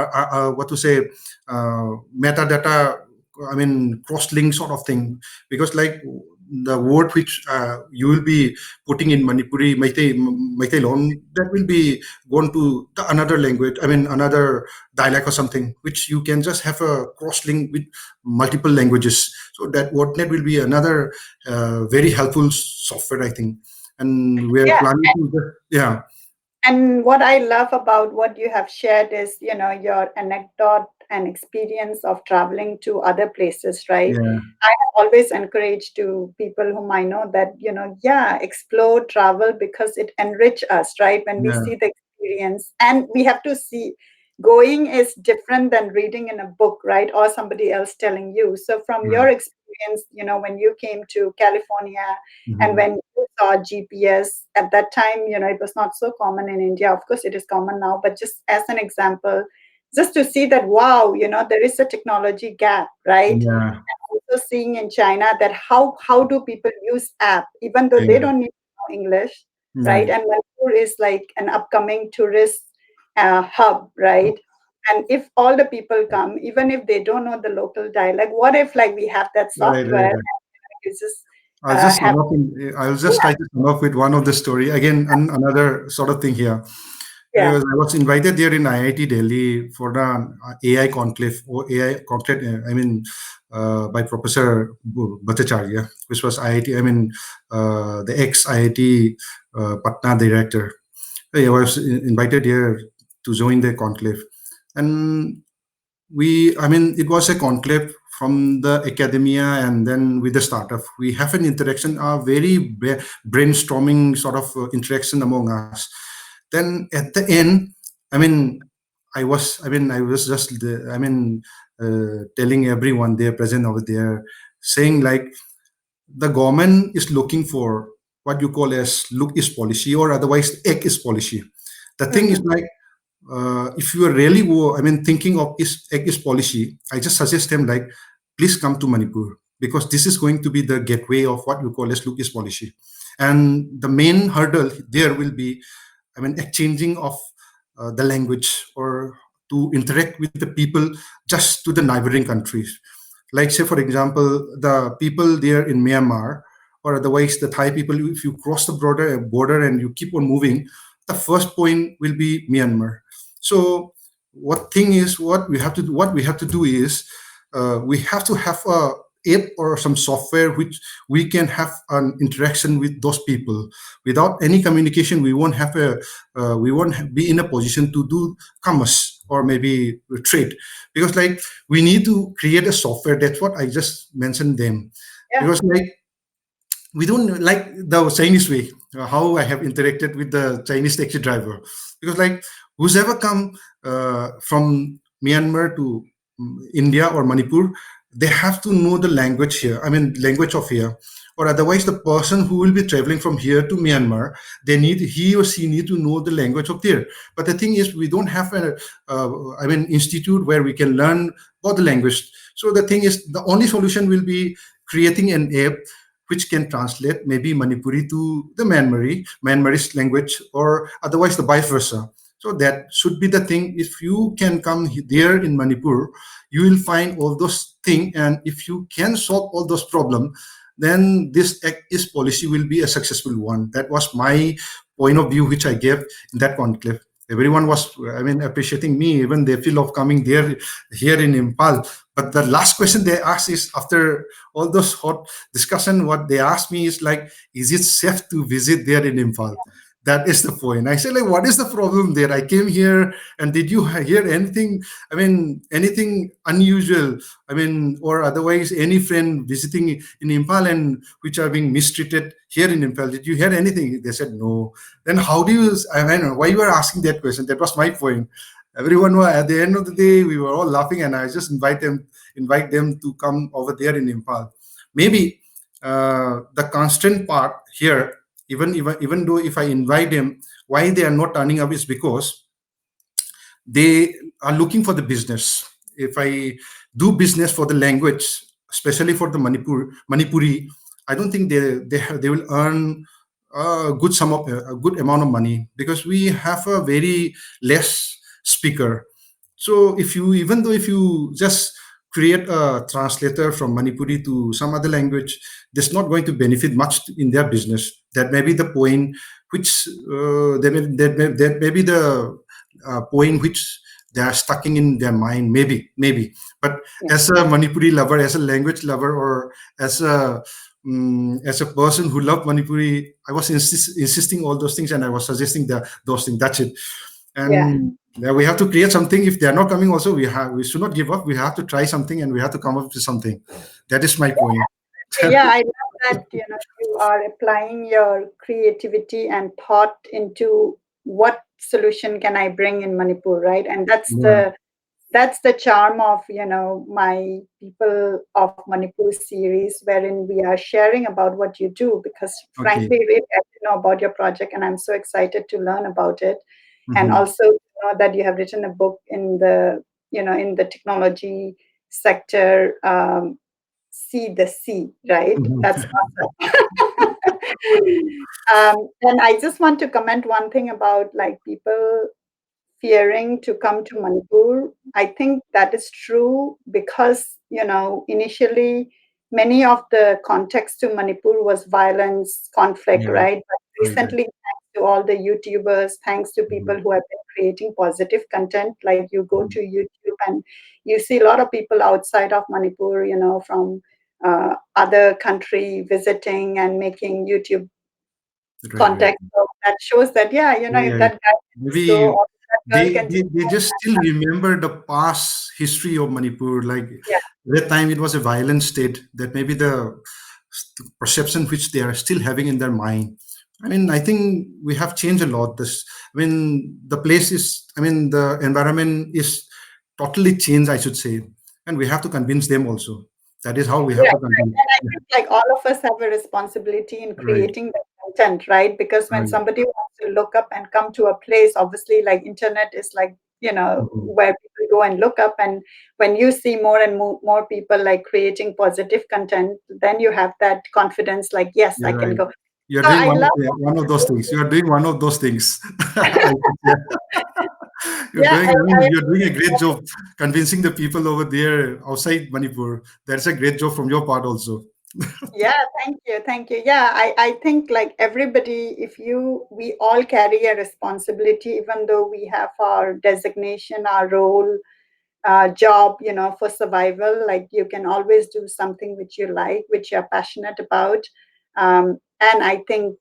S2: what to say, metadata. I mean, cross-link sort of thing, because like the word which you will be putting in Manipuri, Meitei Lon, that will be gone to the another language, I mean, another dialect or something, which you can just have a cross link with multiple languages. So that WordNet will be another very helpful software, I think. And we are
S1: Yeah.
S2: planning to, yeah,
S1: And what I love about what you have shared is, your anecdote and experience of traveling to other places, right?
S2: yeah,
S1: I have always encouraged to people whom I know that, yeah, explore, travel, because it enrich us, right? When we
S2: yeah,
S1: see the experience, and we have to see, going is different than reading in a book, right? Or somebody else telling you. So from your
S2: right.
S1: experience, when you came to California, and
S2: Mhm.
S1: when you saw GPS at that time, it was not so common in India. Of course, it is common now, but just as an example, just to see that, wow, there is a technology gap, right?
S2: Yeah,
S1: Also seeing in China that how do people use app, even though they
S2: yeah,
S1: don't need to know English, right?
S2: right,
S1: And Manipur is like an upcoming tourist hub, right? And if all the people come, even if they don't know the local dialect, what if like we have that
S2: right, right,
S1: software
S2: right.
S1: and you just
S2: I'll just
S1: have
S2: sum up I'll just try to sum up with one of the story again, another sort of thing here.
S1: Yeah.
S2: I was invited there in IIT Delhi for the AI conclave or AI conclave. By Professor Bhattacharya, which was IIT. The ex IIT Patna director. I was invited here to join the conclave, and it was a conclave from the academia and then with the startup. We have an interaction, a very brainstorming sort of interaction among us. Then at the end, I mean, I was just, telling everyone there present over there, saying like the government is looking for what you call as look is policy or otherwise act is policy. The thing is
S1: Mm-hmm.
S2: like if you are really thinking of is policy, I just suggest them like please come to Manipur because this is going to be the gateway of what you call as look is policy, and the main hurdle there will be exchanging of the language or to interact with the people just to the neighboring countries. Like say for example, the people there in Myanmar or otherwise the Thai people, if you cross the border and you keep on moving, the first point will be Myanmar. So what we have to do is we have to have a app or some software which we can have an interaction with those people. Without any communication, we won't be in a position to do commerce or maybe trade, because like we need to create a software. That's what I just mentioned them,
S1: Yeah.
S2: because like we don't like the Chinese way, how I have interacted with the Chinese taxi driver. Because like who's ever come from Myanmar to India or Manipur, they have to know the language here. Language of here, or otherwise the person who will be traveling from here to Myanmar, he or she need to know the language of there. But the thing is, we don't have a institute where we can learn about the language. So the thing is, the only solution will be creating an app which can translate maybe Manipuri to the Myanmarese language, or otherwise the vice versa. So that should be the thing. If you can come there in Manipur, you will find all those things, and if you can solve all those problems, then this act is policy will be a successful one. That was my point of view, which I gave in that conclave. Everyone was, appreciating me. Even they feel of coming there here in Impal. But the last question they asked is after all those hot discussion, what they asked me is like, is it safe to visit there in Impal? That is the point. I said, like, what is the problem there? I came here, and did you hear anything? Anything unusual? Or otherwise, any friend visiting in Impal and which are being mistreated here in Impal? Did you hear anything? They said no. Then how do you? Why you are asking that question? That was my point. Everyone were at the end of the day, we were all laughing, and I just invite them to come over there in Impal. Maybe the constant part here, even though if I invite them, why they are not turning up is because they are looking for the business. If I do business for the language, especially for the Manipuri, I don't think they will earn a good amount of money, because we have a very less speaker. So if you just create a translator from Manipuri to some other language, that's not going to benefit much in their business. That may be the point which that may be the point which they are stuck in their mind, maybe. But
S1: Yeah.
S2: as a Manipuri lover, as a language lover, or as a person who loved Manipuri, I was insisting all those things, and I was suggesting those things. That's it.
S1: Yeah.
S2: And yeah, we have to create something. If they are not coming, also we should not give up. We have to try something, and we have to come up with something. That is my point.
S1: Yeah, I love that, you are applying your creativity and thought into what solution can I bring in Manipur, right? And
S2: Yeah.
S1: that's the charm of, my People of Manipur series, wherein we are sharing about what you do, because
S2: Okay.
S1: frankly, really I to know about your project, and I'm so excited to learn about it. And
S2: Mhm.
S1: also know that you have written a book in the technology sector. See the sea, right?
S2: Mhm.
S1: That's awesome. And I just want to comment one thing about like people fearing to come to Manipur. I think that is true because, initially many of the context to Manipur was violence, conflict,
S2: Yeah.
S1: right? But
S2: Right. Right.
S1: recently, thanks to all the YouTubers, thanks to
S2: Mhm.
S1: people who have been creating positive content. Like you go
S2: Mhm.
S1: to YouTube and you see a lot of people outside of Manipur, from other country visiting and making YouTube
S2: Right, right.
S1: context. So that shows that, yeah,
S2: Yeah,
S1: if
S2: yeah.
S1: that guy can do
S2: Maybe
S1: or that girl can do
S2: they just still remember the past history of Manipur. Like
S1: yeah,
S2: that time, it was a violent state. That maybe the perception which they are still having in their mind. I mean, I think we have changed a lot. I mean, the place is. I mean, the environment is totally changed, I should say, and we have to convince them also. That is how we have
S1: right,
S2: to
S1: right.
S2: convince.
S1: And I
S2: Yeah.
S1: think like all of us have a responsibility in
S2: Right,
S1: creating the content, right? Because when
S2: right.
S1: somebody wants to look up and come to a place, obviously like internet is like,
S2: Mhm.
S1: where people go and look up. And when you see more and more people like creating positive content, then you have that confidence, like, yes, I
S2: You're
S1: can
S2: right.
S1: go.
S2: You're
S1: So
S2: doing
S1: I love
S2: one of those things. You are doing one of those things. I should say. You're
S1: yeah,
S2: doing. I mean, you're doing a great job convincing the people over there outside Manipur. That's a great job from your part also.
S1: yeah, thank you. Thank you. Yeah, I think like everybody, we all carry a responsibility, even though we have our designation, our role, job, for survival. Like you can always do something which you like, which you're passionate about. And I think,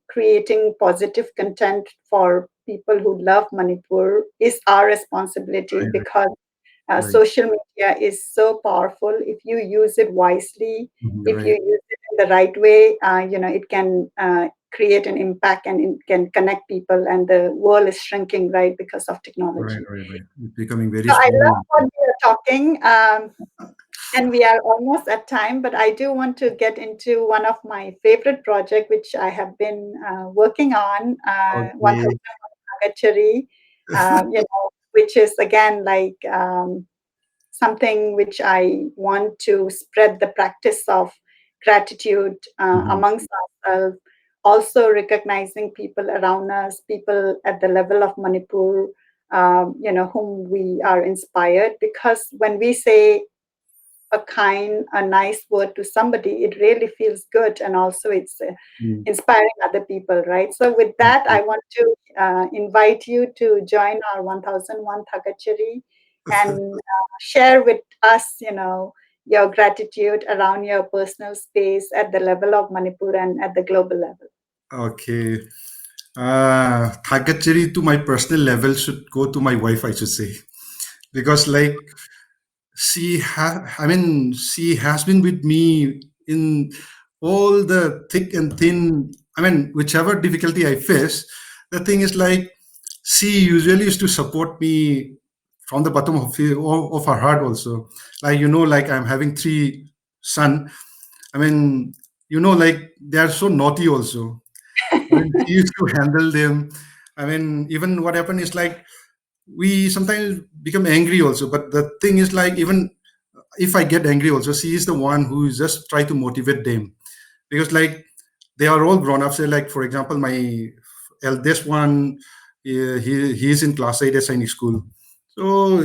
S1: creating positive content for people who love Manipur is our responsibility
S2: Right,
S1: because
S2: right,
S1: social media is so powerful if you use it wisely, if you
S2: right,
S1: use it in the right way. It can create an impact and it can connect people, and the world is shrinking, right, because of
S2: right,
S1: technology.
S2: right, right. It's becoming very
S1: So I
S2: small.
S1: love what we are talking, and we are almost at time, but I do want to get into one of my favorite project, which I have been working on,
S2: Okay.
S1: 1001 Agachari, which is again like something which I want to spread the practice of gratitude
S2: Mhm.
S1: amongst ourselves, also recognizing people around us, people at the level of Manipur, whom we are inspired. Because when we say a nice word to somebody, it really feels good, and also it's
S2: Mm.
S1: inspiring other people, right? So, with that,
S2: Okay.
S1: I want to invite you to join our 1001 Thakachari and share with us, your gratitude around your personal space at the level of Manipur and at the global level.
S2: Okay. Thagachari to my personal level should go to my wife, I should say, because like she has been with me in all the thick and thin. I mean, whichever difficulty I face, the thing is like she usually used to support me from the bottom of her heart also. Like, like I'm having three son. I mean, like they are so naughty also. I mean, she used to handle them. I mean, even what happened is like we sometimes become angry also. But the thing is like even if I get angry also, she is the one who just try to motivate them, because like they are all grown ups. Say like for example, my eldest one, he is in class 8 at Sainik school. So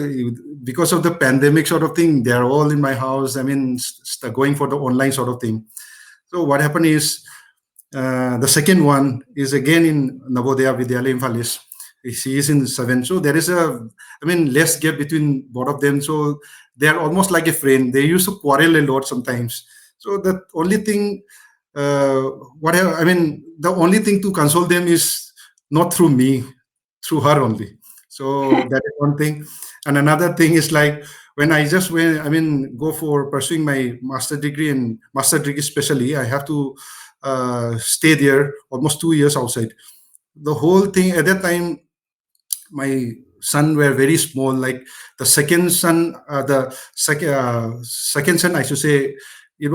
S2: because of the pandemic sort of thing, they are all in my house. I mean, going for the online sort of thing. So what happened is the second one is again in Navodaya Vidyalaya Imphal East. She is in seven. So there is I mean, less gap between both of them. So they are almost like a friend. They used to quarrel a lot sometimes. So the only thing, uh, I mean, the only thing to console them is not through me, through her only. So that is one thing. And another thing is like when I just went, I mean, go for pursuing my master degree especially, I have to stay there almost 2 years outside. The whole thing at that time, my son were very small. Like the second son, second son, I should say, he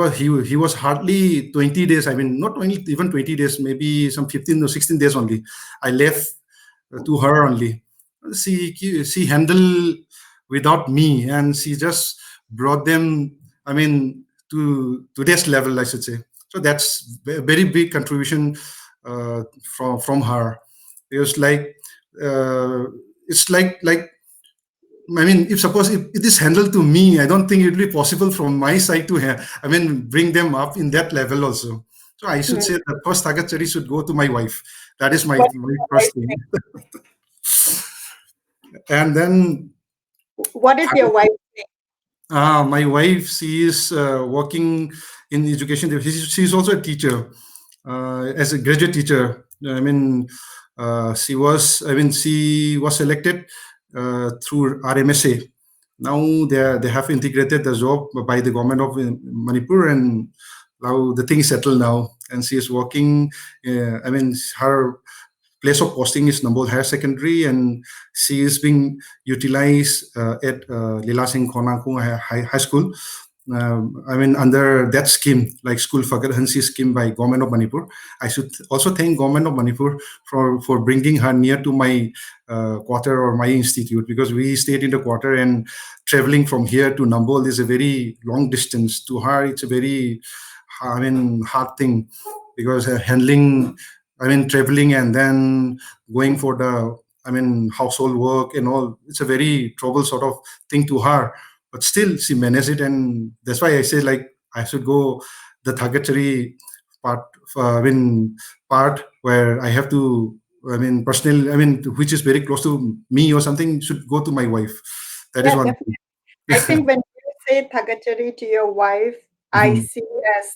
S2: was hardly 20 days. I mean, not only even 20 days, maybe some 15 or 16 days only. I left to her only. She handled without me, and she just brought them. I mean, to today's level, I should say. So that's a very big contribution from her. It was like uh, it's like I mean, if suppose if it is handled to me, I don't think it will be possible from my side to I mean, bring them up in that level also. So I should
S1: Mm.
S2: say the first Thagachari should go to my wife. That is
S1: What
S2: my
S1: did your
S2: first
S1: wife
S2: thing.
S1: say?
S2: And then
S1: What did your wife say?
S2: my wife, she is working in education. She's also a teacher, as a graduate teacher. I mean, she was selected through RMSA. Now they have integrated the job by the government of Manipur, and now the thing is settled now. And she is working. Her place of posting is Nambol Higher Secondary, and she is being utilized at Lila Singh Khonakung High School. Under that scheme, like School Fagar Hansi scheme by Government of Manipur. I should also thank Government of Manipur for bringing her near to my quarter or my institute, because we stayed in the quarter, and traveling from here to Nambol is a very long distance. To her, it's a very, hard thing, because handling, traveling and then going for the, household work and all. It's a very trouble sort of thing to her, but still she managed it, and that's why I say, like, I should go the Thagachari part. Part where I have to, personal, which is very close to me or something, should go to my wife. That is
S1: Yeah,
S2: one
S1: definitely. I think when you say Thagachari to your wife, I
S2: thing.
S1: see as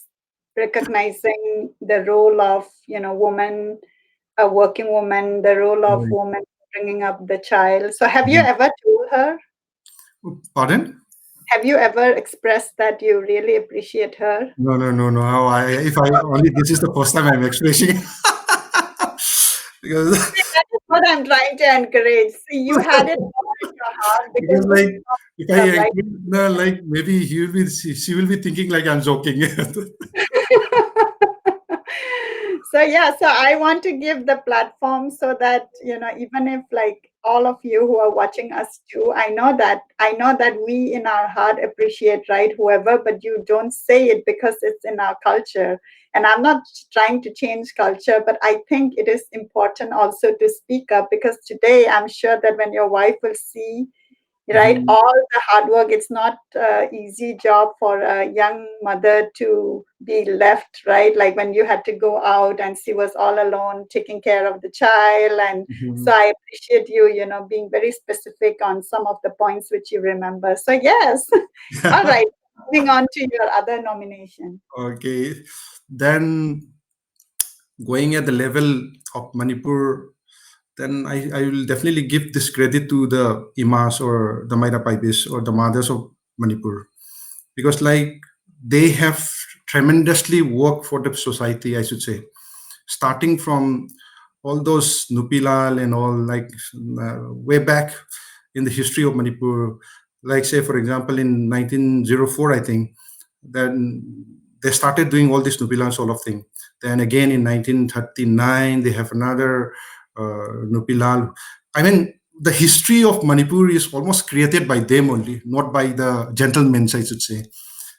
S1: recognizing the role of, woman, a working woman, the role of
S2: Right.
S1: woman bringing up the child. So have you
S2: Mhm.
S1: ever told her?
S2: Pardon?
S1: Have you ever expressed that you really appreciate her?
S2: No, no, no, no. How I, if I only, this is the first time I'm expressing. because
S1: See, that is what I'm trying to encourage. See, you had it all in your heart
S2: because
S1: because this
S2: like,
S1: is not
S2: if I
S1: the right.
S2: include, no, like, maybe she will be thinking like I'm joking.
S1: So yeah, so I want to give the platform so that, even if like all of you who are watching us too, I know that we in our heart appreciate, right, whoever, but you don't say it because it's in our culture. And I'm not trying to change culture, but I think it is important also to speak up, because today I'm sure that when your wife will see, right,
S2: Mhm.
S1: all the hard work, it's not easy job for a young mother to be left, right, like when you had to go out and she was all alone taking care of the child. And so
S2: Mhm.
S1: I appreciate you, being very specific on some of the points which you remember. So yes. All right, moving on to your other nomination.
S2: Okay. Then, going at the level of Manipur, then I will definitely give this credit to the Imas or the Maira Paibis or the mothers of Manipur, because like they have tremendously worked for the society, I should say, starting from all those Nupilal and all, like, way back in the history of Manipur. Like, say, for example, in 1904, I think, then they started doing all this Nupilal sort of thing. Then again in 1939, they have another Nupilal. I mean, the history of Manipur is almost created by them only, not by the gentlemen, I should say,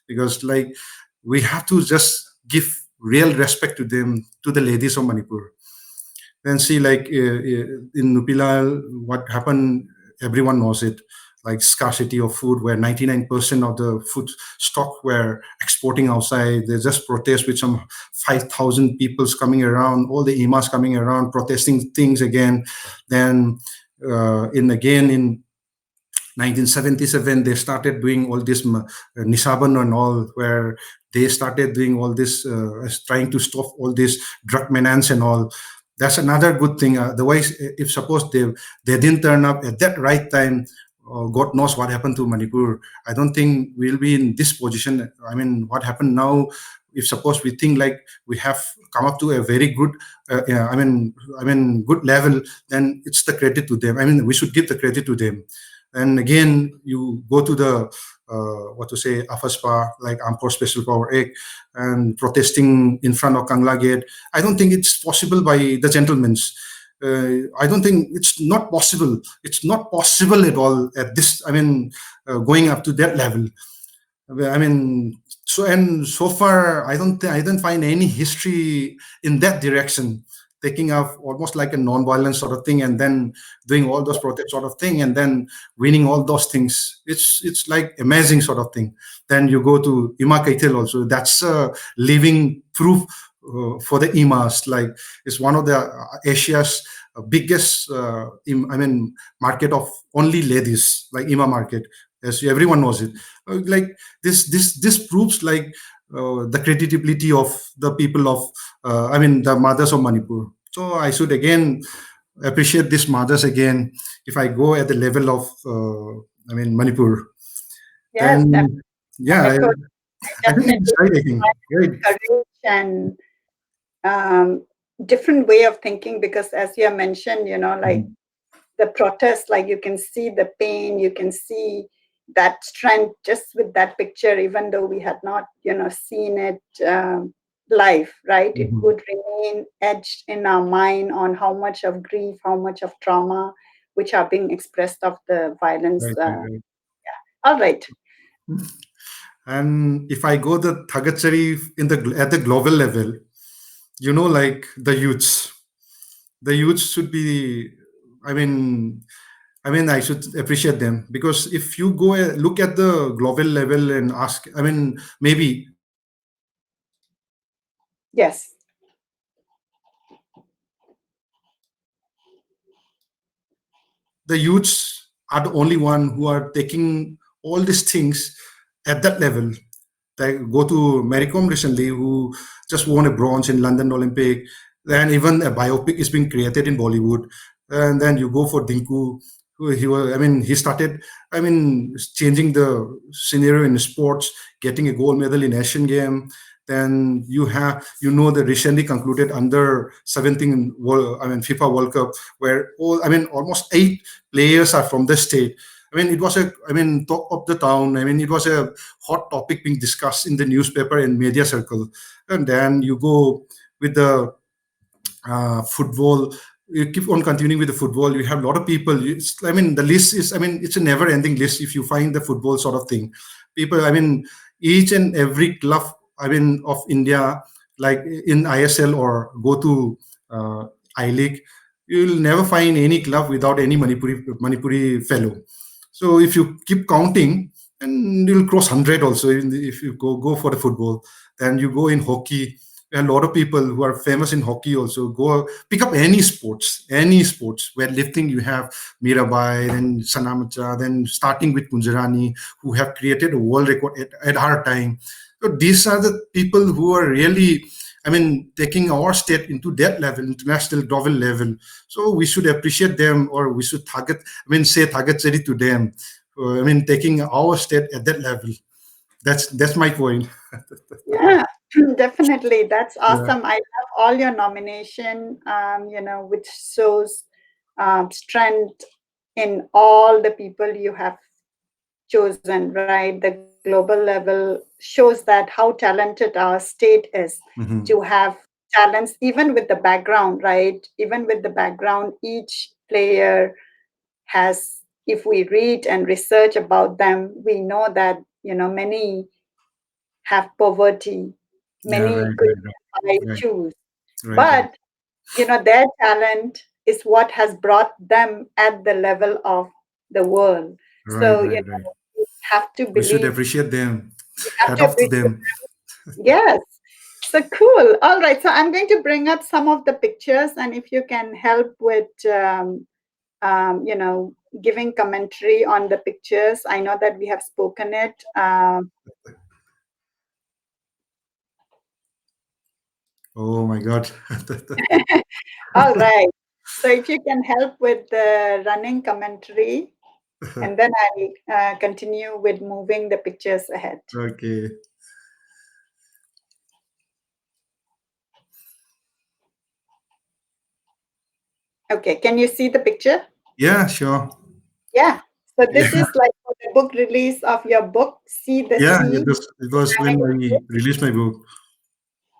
S2: because like we have to just give real respect to them, to the ladies of Manipur. Then see, like, in Nupilal, what happened, everyone knows it, like scarcity of food, where 99% of the food stock were exporting outside. They just protest with some 5,000 people's coming around, all the imas coming around protesting things again. Then in 1977 they started doing all this nisaban and all, where they started doing all this, trying to stop all this drug menace and all. That's another good thing. Otherwise, if suppose they didn't turn up at that right time, God knows what happened to Manipur. I don't think we'll be in this position. I mean, what happened now, if suppose we think like we have come up to a very good, good level, then it's the credit to them. I mean, we should give the credit to them. And again, you go to the, what to say, AFASPA, like Armed Force Special Power Act, and protesting in front of Kangla Gate. I don't think it's possible by the gentlemen's. I don't think, it's not possible. It's not possible at all at this. Going up to that level. So far, I don't find any history in that direction, taking up almost like a non-violent sort of thing, and then doing all those protest sort of thing, and then winning all those things. It's like amazing sort of thing. Then you go to Ima Kaitel also. That's a living proof for the emas. Like it's one of the Asia's biggest I mean market of only ladies, like ema market, as everyone knows it. Like this proves like the credibility of the people of I mean the mothers of Manipur. So I should again appreciate these mothers again if I go at the level of I mean Manipur. Then
S1: Yes,
S2: yeah,
S1: Manipur, I
S2: I think it's
S1: definitely
S2: great.
S1: courage and different way of thinking, because as you have mentioned, like
S2: Mhm.
S1: the protest, like you can see the pain, you can see that strength just with that picture, even though we had not, seen it live, right? It
S2: Mhm.
S1: would remain etched in our mind on how much of grief, how much of trauma, which are being expressed of the violence.
S2: Right, right, right.
S1: All right.
S2: And if I go the Thagachari in the at the global level, like the youths should be. I mean, I should appreciate them because if you go look at the global level and ask, I mean, maybe
S1: Yes.
S2: the youths are the only one who are taking all these things at that level. Like go to Maricom recently, who just won a bronze in London Olympic. Then even a biopic is being created in Bollywood. And then you go for Dinku, who he was. I mean, he started. I mean, changing the scenario in sports, getting a gold medal in Asian Game. Then the recently concluded under 17 I mean FIFA World Cup, where almost 8 players are from the state. I mean, it was talk of the town. I mean, it was a hot topic being discussed in the newspaper and media circle. And then you go with the football. You keep on continuing with the football. You have a lot of people. The list is. I mean, it's a never-ending list. If you find the football sort of thing, people. I mean, each and every club. I mean, of India, like in ISL or go to I League, you'll never find any club without any Manipuri fellow. So if you keep counting, and you'll cross 100 also if you go for the football. Then you go in hockey. A lot of people who are famous in hockey also go pick up any sports where lifting you have Mirabai, then Sanamacha, then starting with Punjarani, who have created a world record at our time. So these are the people who are really, taking our state into that level, international global level. So we should appreciate them, or we should say target to them. Taking our state at that level. That's my point.
S1: Yeah, definitely. That's
S2: Yeah.
S1: awesome. I love all your nomination, which shows strength in all the people you have chosen, right? The global level shows that how talented our state is to
S2: Mhm.
S1: have talents, even with the background, right? Even with the background, each player has, if we read and research about them, we know that, many have poverty,
S2: Yeah,
S1: many
S2: right,
S1: couldn't
S2: right,
S1: buy
S2: right,
S1: shoes.
S2: right, right,
S1: But, their talent is what has brought them at the level of the world.
S2: right,
S1: So,
S2: right, right.
S1: you have to
S2: We should
S1: believe,
S2: appreciate them.
S1: you have
S2: Head
S1: to
S2: off to
S1: appreciate.
S2: them.
S1: Yes. So cool. All right. So I'm going to bring up some of the pictures, and if you can help with, giving commentary on the pictures. I know that we have spoken it.
S2: Oh my God.
S1: All right. So if you can help with the running commentary, and then I'll continue with moving the pictures ahead.
S2: Okay.
S1: Okay. Can you see the picture?
S2: Yeah, sure.
S1: Yeah. So this
S2: Yeah,
S1: is like for the book release of your book, See the
S2: yeah.
S1: Sea.
S2: It was when I released my book.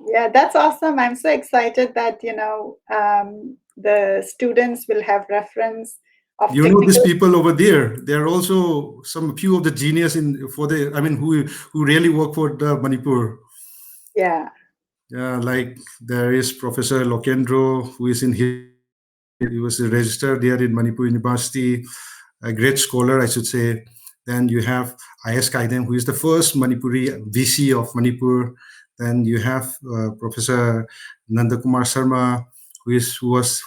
S1: Yeah, that's awesome. I'm so excited that, the students will have reference of
S2: These
S1: technical.
S2: people over there. There are also some few of the genius in for the. Who really work for the Manipur.
S1: Yeah.
S2: Yeah, like there is Professor Lokendro, who is in history. He was registered there in Manipur University, a great scholar, I should say. Then you have I.S. Kaidem, who is the first Manipuri VC of Manipur. Then you have Professor Nandakumar Sharma, who was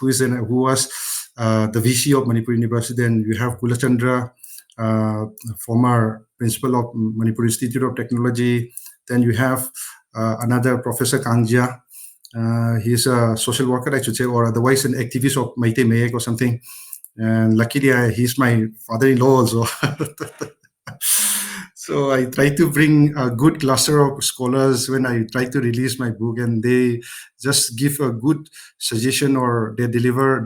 S2: the VC of Manipur University. Then you have Kulachandra, uh, former principal of Manipur Institute of Technology. Then you have another Professor Kangjia. He's a social worker, I should say, or otherwise an activist of Maite Mayek or something. And luckily, he's my father-in-law also. So I try to bring a good cluster of scholars when I try to release my book, and they just give a good suggestion, or they deliver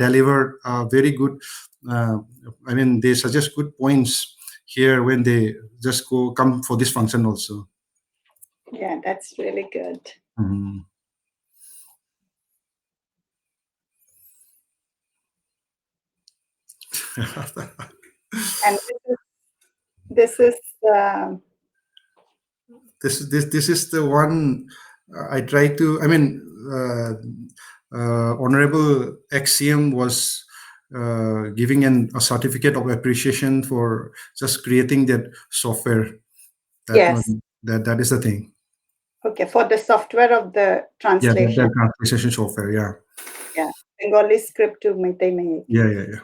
S2: very good. Uh, I mean, they suggest good points here when they just come for this function also.
S1: Yeah, that's really good.
S2: Mhm.
S1: And this is
S2: This is the one I try to. I mean, Honorable XCM was giving a certificate of appreciation for just creating that software. That
S1: yes.
S2: one, that is the thing.
S1: Okay, for the software of the
S2: Yeah,
S1: translation.
S2: that translation software. Yeah,
S1: Yeah, Bengali script to Meitei Mayek.
S2: yeah.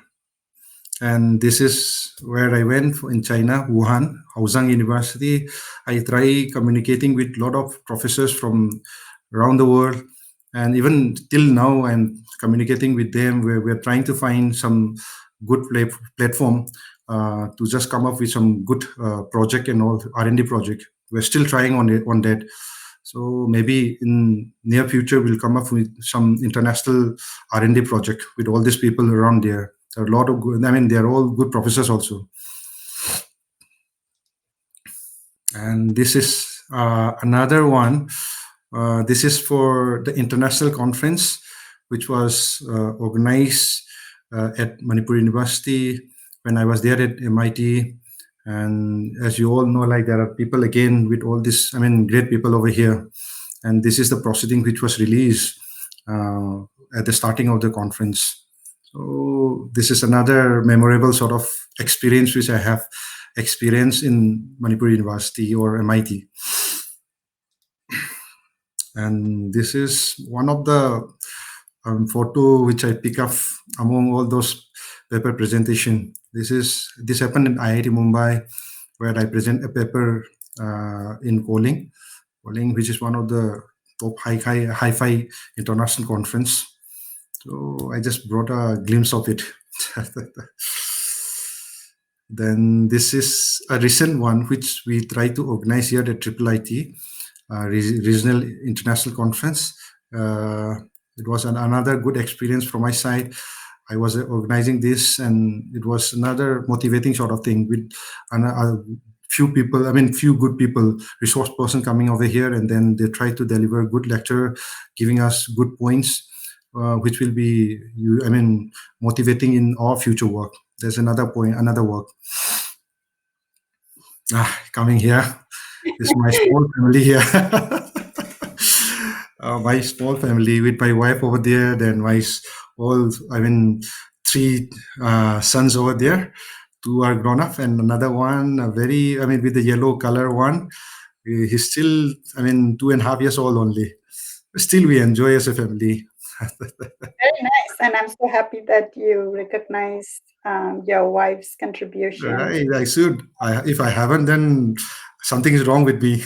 S2: And this is where I went in China, Wuhan, Haozang University. I try communicating with a lot of professors from around the world, and even till now, I'm communicating with them. We're trying to find some good platform to just come up with some good project and all R&D project. We're still trying on that. So maybe in near future we'll come up with some international R&D project with all these people around there. There are a lot of good. I mean, they are all good professors also. And this is another one. This is for the international conference, which was organized at Manipur University when I was there at MIT. And as you all know, like there are people again with all this. I mean, great people over here. And this is the proceeding which was released uh, at the starting of the conference. So this is another memorable sort of experience which I have experienced in Manipur University or MIT. And this is one of the photo which I pick up among all those paper presentation. This happened in IIT Mumbai, where I present a paper in Calling, which is one of the top hi-fi international conference. So I just brought a glimpse of it. Then this is a recent one which we try to organize here at IIIT, Regional International Conference. Uh, it was another good experience from my side. I was organizing this, and it was another motivating sort of thing with a few people. I mean, few good people, resource person coming over here, and then they try to deliver good lecture, giving us good points, which will be, I mean, motivating in our future work. There's another point, another work. Coming here. This is my small family here. My small family with my wife over there, then all, I mean, three sons over there. Two are grown up, and another one, I mean, with the yellow color one. He's still, I mean, 2.5 years old only. Still, we enjoy as a family.
S1: Very nice, and I'm so happy that you recognize your wife's contribution.
S2: I should. If I haven't, then something is wrong with me.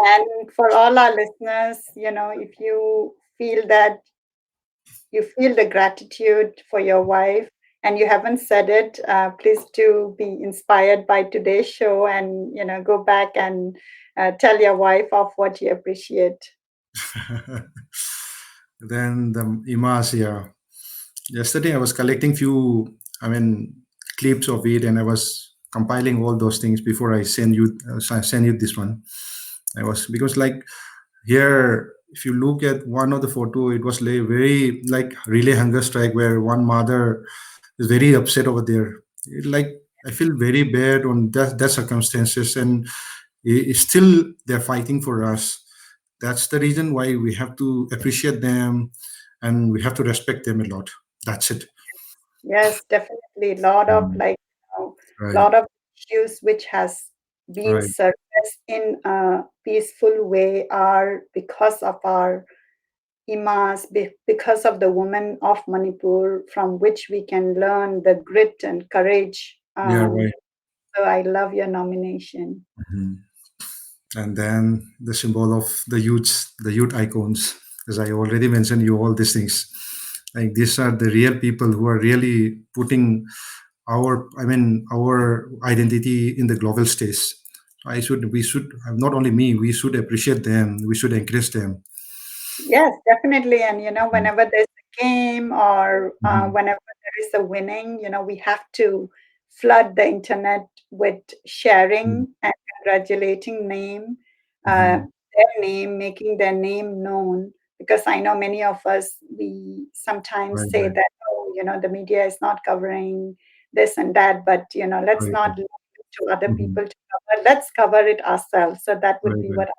S1: And for all our listeners, if you feel the gratitude for your wife and you haven't said it, please do be inspired by today's show and go back and tell your wife of what you appreciate.
S2: Then the Imas, yeah. Yesterday I was collecting few, I mean, clips of it, and I was compiling all those things before I send you this one. I was, because like here, if you look at one of the photo, it was like very like relay hunger strike where one mother is very upset over there. Like I feel very bad on that circumstances, and still they're fighting for us. That's the reason why we have to appreciate them, and we have to respect them a lot. That's it.
S1: Yes, definitely. Lot of
S2: Mm, right.
S1: lot of issues which has been
S2: Right.
S1: surfaced in a peaceful way are because of our imas, because of the women of Manipur, from which we can learn the grit and courage.
S2: Yeah, right.
S1: So I love your nomination.
S2: Mhm. And then the symbol of the youth icons, as I already mentioned you all these things. Like these are the real people who are really putting our identity in the global stage. We should, not only me, we should appreciate them, we should encourage them.
S1: Yes, definitely. And
S2: Mhm.
S1: whenever there's a game or
S2: Mhm.
S1: whenever there is a winning, we have to flood the internet with
S2: Mhm.
S1: sharing and congratulating uh,
S2: Mhm.
S1: their name, making their name known. Because I know many of us, we sometimes
S2: Right,
S1: say
S2: right,
S1: that, oh, the media is not covering this and that, but let's
S2: right,
S1: not leave it to other
S2: mhm.
S1: people to cover. Let's cover it ourselves. So that would
S2: Right,
S1: be
S2: right.
S1: what I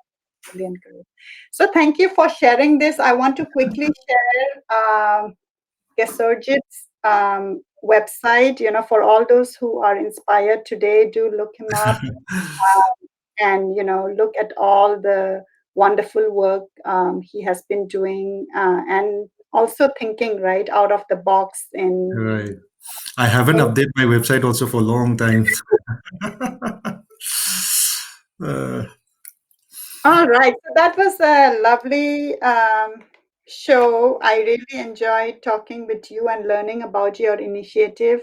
S1: really encourage. So thank you for sharing this. I want to quickly share Kishorjit's website. For all those who are inspired today, do look him up and look at all the wonderful work he has been doing and also thinking right out of the box in
S2: Right. I haven't
S1: both.
S2: updated my website also for a long time.
S1: All right. So that was a lovely show. I really enjoyed talking with you and learning about your initiative.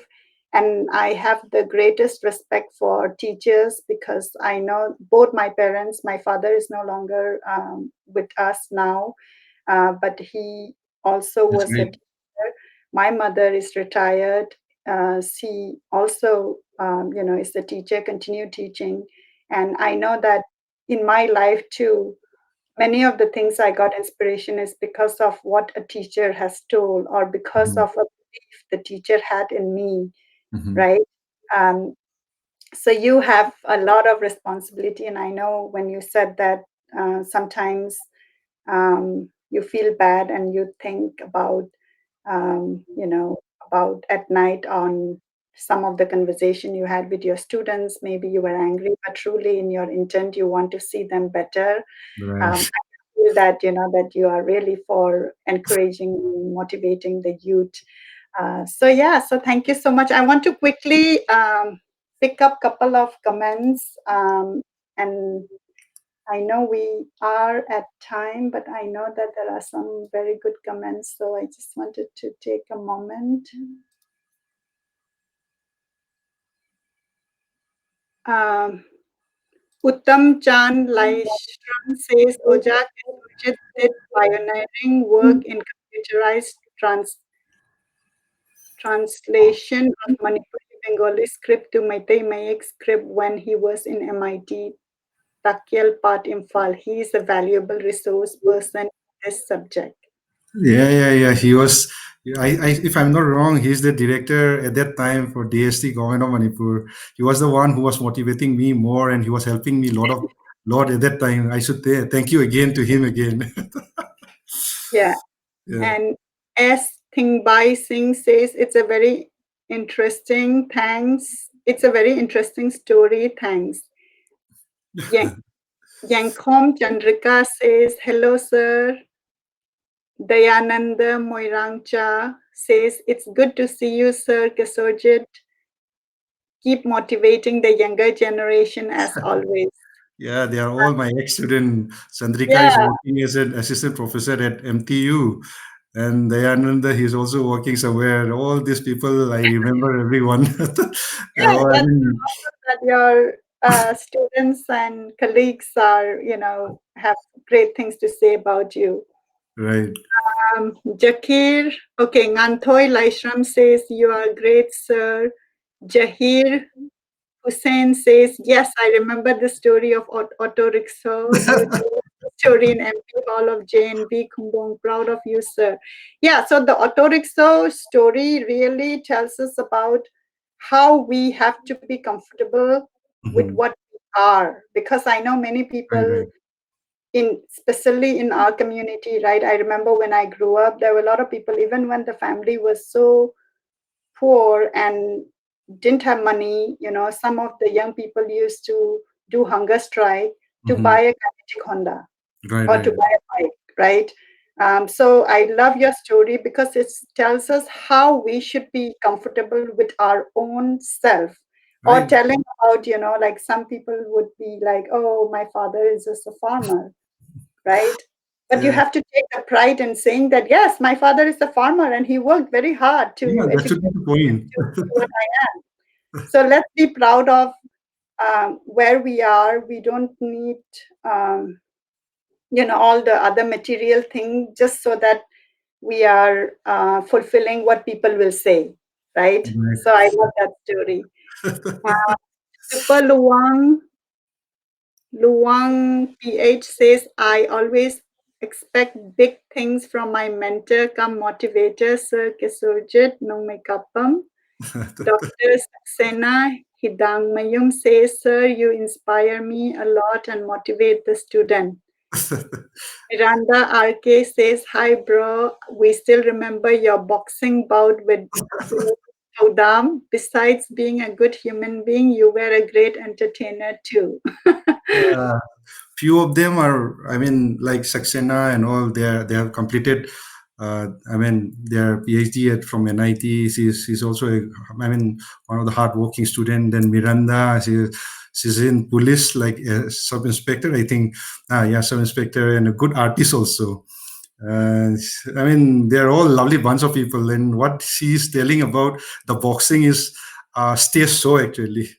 S1: And I have the greatest respect for teachers because I know both my parents, my father is no longer with us now, but he also
S2: That's
S1: was a
S2: great.
S1: teacher. My mother is retired. She also, is a teacher, continue teaching. And I know that in my life too, many of the things I got inspiration is because of what a teacher has told or because
S2: Mhm.
S1: of a belief the teacher had in me,
S2: Mhm.
S1: right? Um, so you have a lot of responsibility, and I know when you said that sometimes you feel bad and you think about um, you know about at night on some of the conversation you had with your students. Maybe you were angry, but truly in your intent you want to see them better.
S2: Right.
S1: I feel that that you are really for encouraging and motivating the youth. So yeah, so thank you so much. I want to quickly pick up couple of comments, and I know we are at time, but I know that there are some very good comments, so I just wanted to take a moment. Um, Uttam Chand Laishram says Ojak Surjit did pioneering work in computerized translation of Manipuri Bengali script to Meitei Mayak script when he was in MIT Takyal Part Imphal. He is a valuable resource person in this subject.
S2: Yeah, yeah, yeah. He was. If I'm not wrong, he's the director at that time for DST Government of Manipur. He was the one who was motivating me more, and he was helping me lot at that time. I should thank you again to him again.
S1: Yeah.
S2: Yeah.
S1: And S. Thingbai Singh says it's a very interesting, thanks. It's a very interesting story, thanks. Yankom Chandrika says, hello, sir. Dayananda Moirangcha says, it's good to see you, sir. Kesojit. Keep motivating the younger generation as always.
S2: Yeah, they are all my ex-student. Chandrika
S1: Yeah,
S2: is working as an assistant professor at MTU, and Dayananda, he's also working somewhere. All these people, I remember everyone. They're
S1: yeah,
S2: all, I
S1: that's
S2: mean,
S1: that your students and colleagues are, have great things to say about you.
S2: right.
S1: Jakir, okay, Nganthoy Laishram says, you are great, sir. Jahir Hussein says, yes, I remember the story of auto rickshaw. You told the story in MP Hall of JNB Kumbong. Proud of you, sir. Yeah, so the auto rickshaw story really tells us about how we have to be comfortable with
S2: Mhm.
S1: what we are. Because I know many
S2: Right,
S1: people
S2: right.
S1: especially in our community, right? I remember when I grew up, there were a lot of people, even when the family was so poor and didn't have money, some of the young people used to do hunger strike to
S2: Hmm.
S1: buy a kinetic Honda
S2: Right,
S1: or
S2: right.
S1: to buy a bike, right? So I love your story because it tells us how we should be comfortable with our own self, or
S2: Right.
S1: telling about, like some people would be like, oh, my father is just a farmer, right? But you
S2: Yeah.
S1: have to take the pride in saying that, yes, my father is a farmer and he worked very hard
S2: Yeah,
S1: to
S2: that
S1: educate
S2: should be the
S1: me
S2: point.
S1: to be what I am. So let's be proud of where we are. We don't need, um, all the other material thing just so that we are fulfilling what people will say, right? So I love that story. Uh, Super Luang PH says, I always expect big things from my mentor come motivator, Sir Kishorjit Nongmeikapam. Dr. Saxena Hidangmayum says, Sir, you inspire me a lot and motivate the student. Miranda RK says, Hi, bro. We still remember your boxing bout with Saudam. Besides being a good human being, you were a great entertainer too.
S2: Yeah. Few of them are, I mean, like Saxena and all, they have completed, I mean, their PhD from NIT. She's also I mean, one of the hardworking student. Then Miranda, she's in police, like a sub inspector, I think. Yeah, sub inspector, and a good artist also. uh, I mean, they're all lovely bunch of people, and what she's telling about the boxing is stays so actually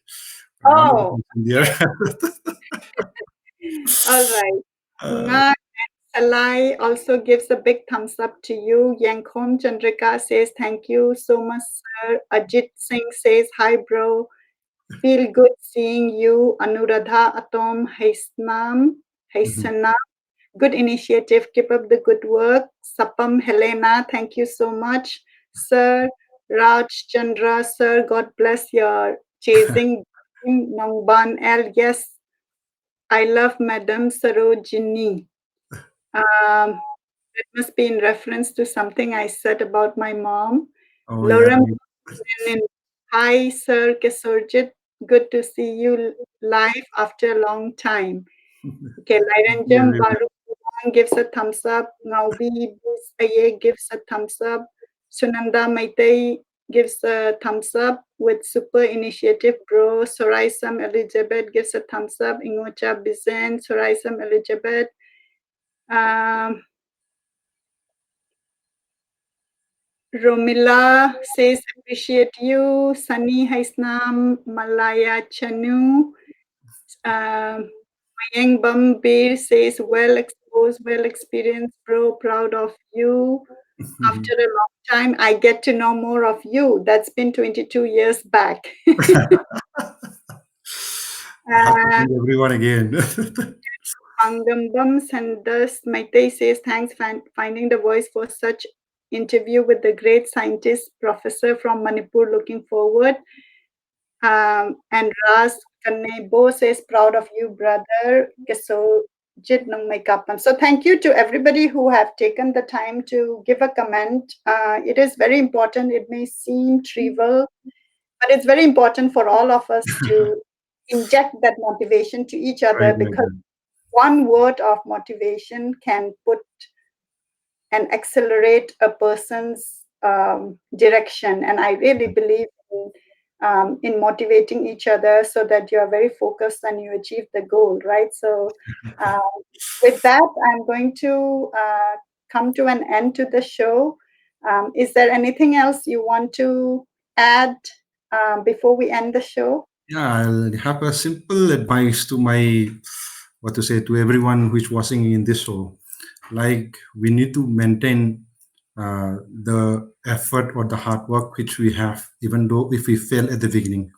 S2: one of the
S1: Oh,
S2: person there.
S1: all right.
S2: uh,
S1: Nga Salai also gives a big thumbs up to you. Yankhom Chandrika says, Thank you so much, sir. Ajit Singh says, Hi, bro. Feel good seeing you. Anuradha Atom
S2: mhm.
S1: Haisana. Good initiative. Keep up the good work. Sapam Helena, thank you so much. Sir Raj Chandra, sir, God bless your chasing Nongban L. Yes, I love Madam Sarojini. Um, it must be in reference to something I said about my mom.
S2: Oh yeah,
S1: Lauren,
S2: right.
S1: hi, Sir Kesurjit. Good to see you live after a long time. Okay,
S2: Yeah,
S1: Lairanjam
S2: really.
S1: Baruch gives a thumbs up. Ngaubi Aye gives a thumbs up. Sunanda Maitai gives a thumbs up with super initiative bro. Soraisam Elizabeth gives a thumbs up. Ingocha Bizen, Soraisam Elizabeth. Um, Romila says appreciate you. Sunny Haisnam Malaya Chanu. Um, Mayang Bambir says well exposed, well experienced, bro. Proud of you. After a long time, I get to know more of you. That's been 22 years back.
S2: I have to
S1: uh,
S2: meet everyone again.
S1: Pangambam Sandas Maitei says, thanks finding the voice for such interview with the great scientist professor from Manipur. Looking forward. And Ras Kanebo says, proud of you, brother. Kishorjit Nongmeikapam. So thank you to everybody who have taken the time to give a comment. It is very important. It may seem trivial, but it's very important for all of us to inject that motivation to each
S2: Right,
S1: other,
S2: right,
S1: because one word of motivation can put and accelerate a person's direction. And I really believe in motivating each other so that you are very focused and you achieve the goal, right? So, uh, with that, I'm going to come to an end to the show. Is there anything else you want to add before we end the show?
S2: yeah, I'll have a simple advice to my, what to say, to everyone who is watching in this show. Like, we need to maintain the effort or the hard work which we have, even though if we fail at the beginning.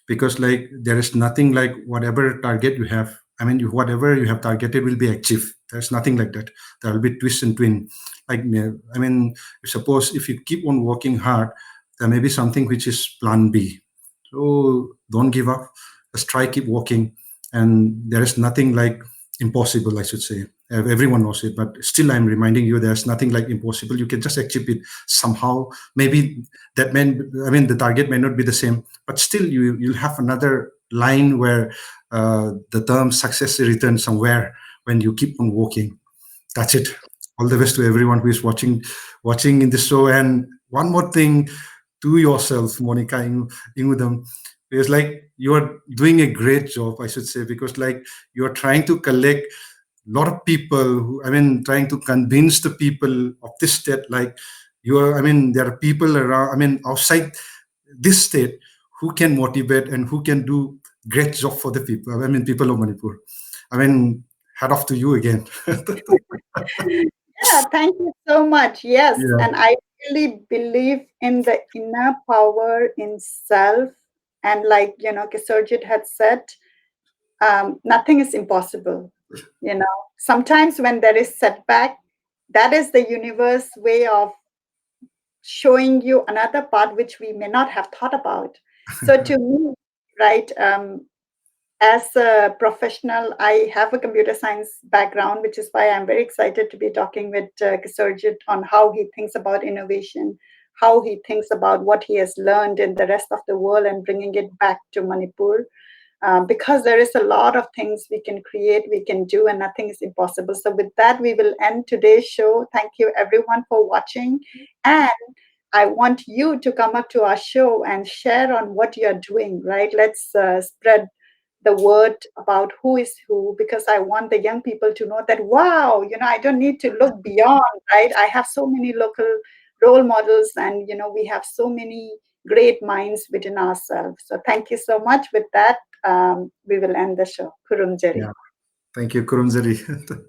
S2: Because like there is nothing like whatever target you have, I mean, whatever you have targeted will be achieved. There's nothing like that. There will be twist and twin. Like, I mean, suppose if you keep on working hard, there may be something which is plan B. So don't give up. Just try, keep working. And there is nothing like impossible, I should say. Everyone knows it, but still I'm reminding you there's nothing like impossible. You can just achieve it somehow. Maybe I mean, the target may not be the same, but still you'll have another line where the term success is written somewhere when you keep on walking. That's it. All the best to everyone who is watching in this show. And one more thing to yourself, Monica Ingudam, is like you are doing a great job, I should say, because like you are trying to collect a lot of people who, I mean, trying to convince the people of this state, like you are, I mean, there are people around, I mean, outside this state who can motivate and who can do great job for the people. I mean, people of Manipur. I mean, hat off to you again.
S1: Yeah, thank you so much. Yes,
S2: Yeah.
S1: and I really believe in the inner power in self. And like, Kishorjit had said, nothing is impossible. Sometimes when there is setback, that is the universe way of showing you another part which we may not have thought about. So to me, right, as a professional, I have a computer science background, which is why I'm very excited to be talking with Kishorjit on how he thinks about innovation, how he thinks about what he has learned in the rest of the world and bringing it back to Manipur. Because there is a lot of things we can create, we can do, and nothing is impossible. So, with that, we will end today's show. Thank you, everyone, for watching. And I want you to come up to our show and share on what you're doing, right? Let's spread the word about who is who, because I want the young people to know that, wow, I don't need to look beyond, right? I have so many local role models, and, we have so many great minds within ourselves. So thank you so much. With that, we will end the show. Kurumjeri.
S2: Yeah. Thank you, Kurumzari.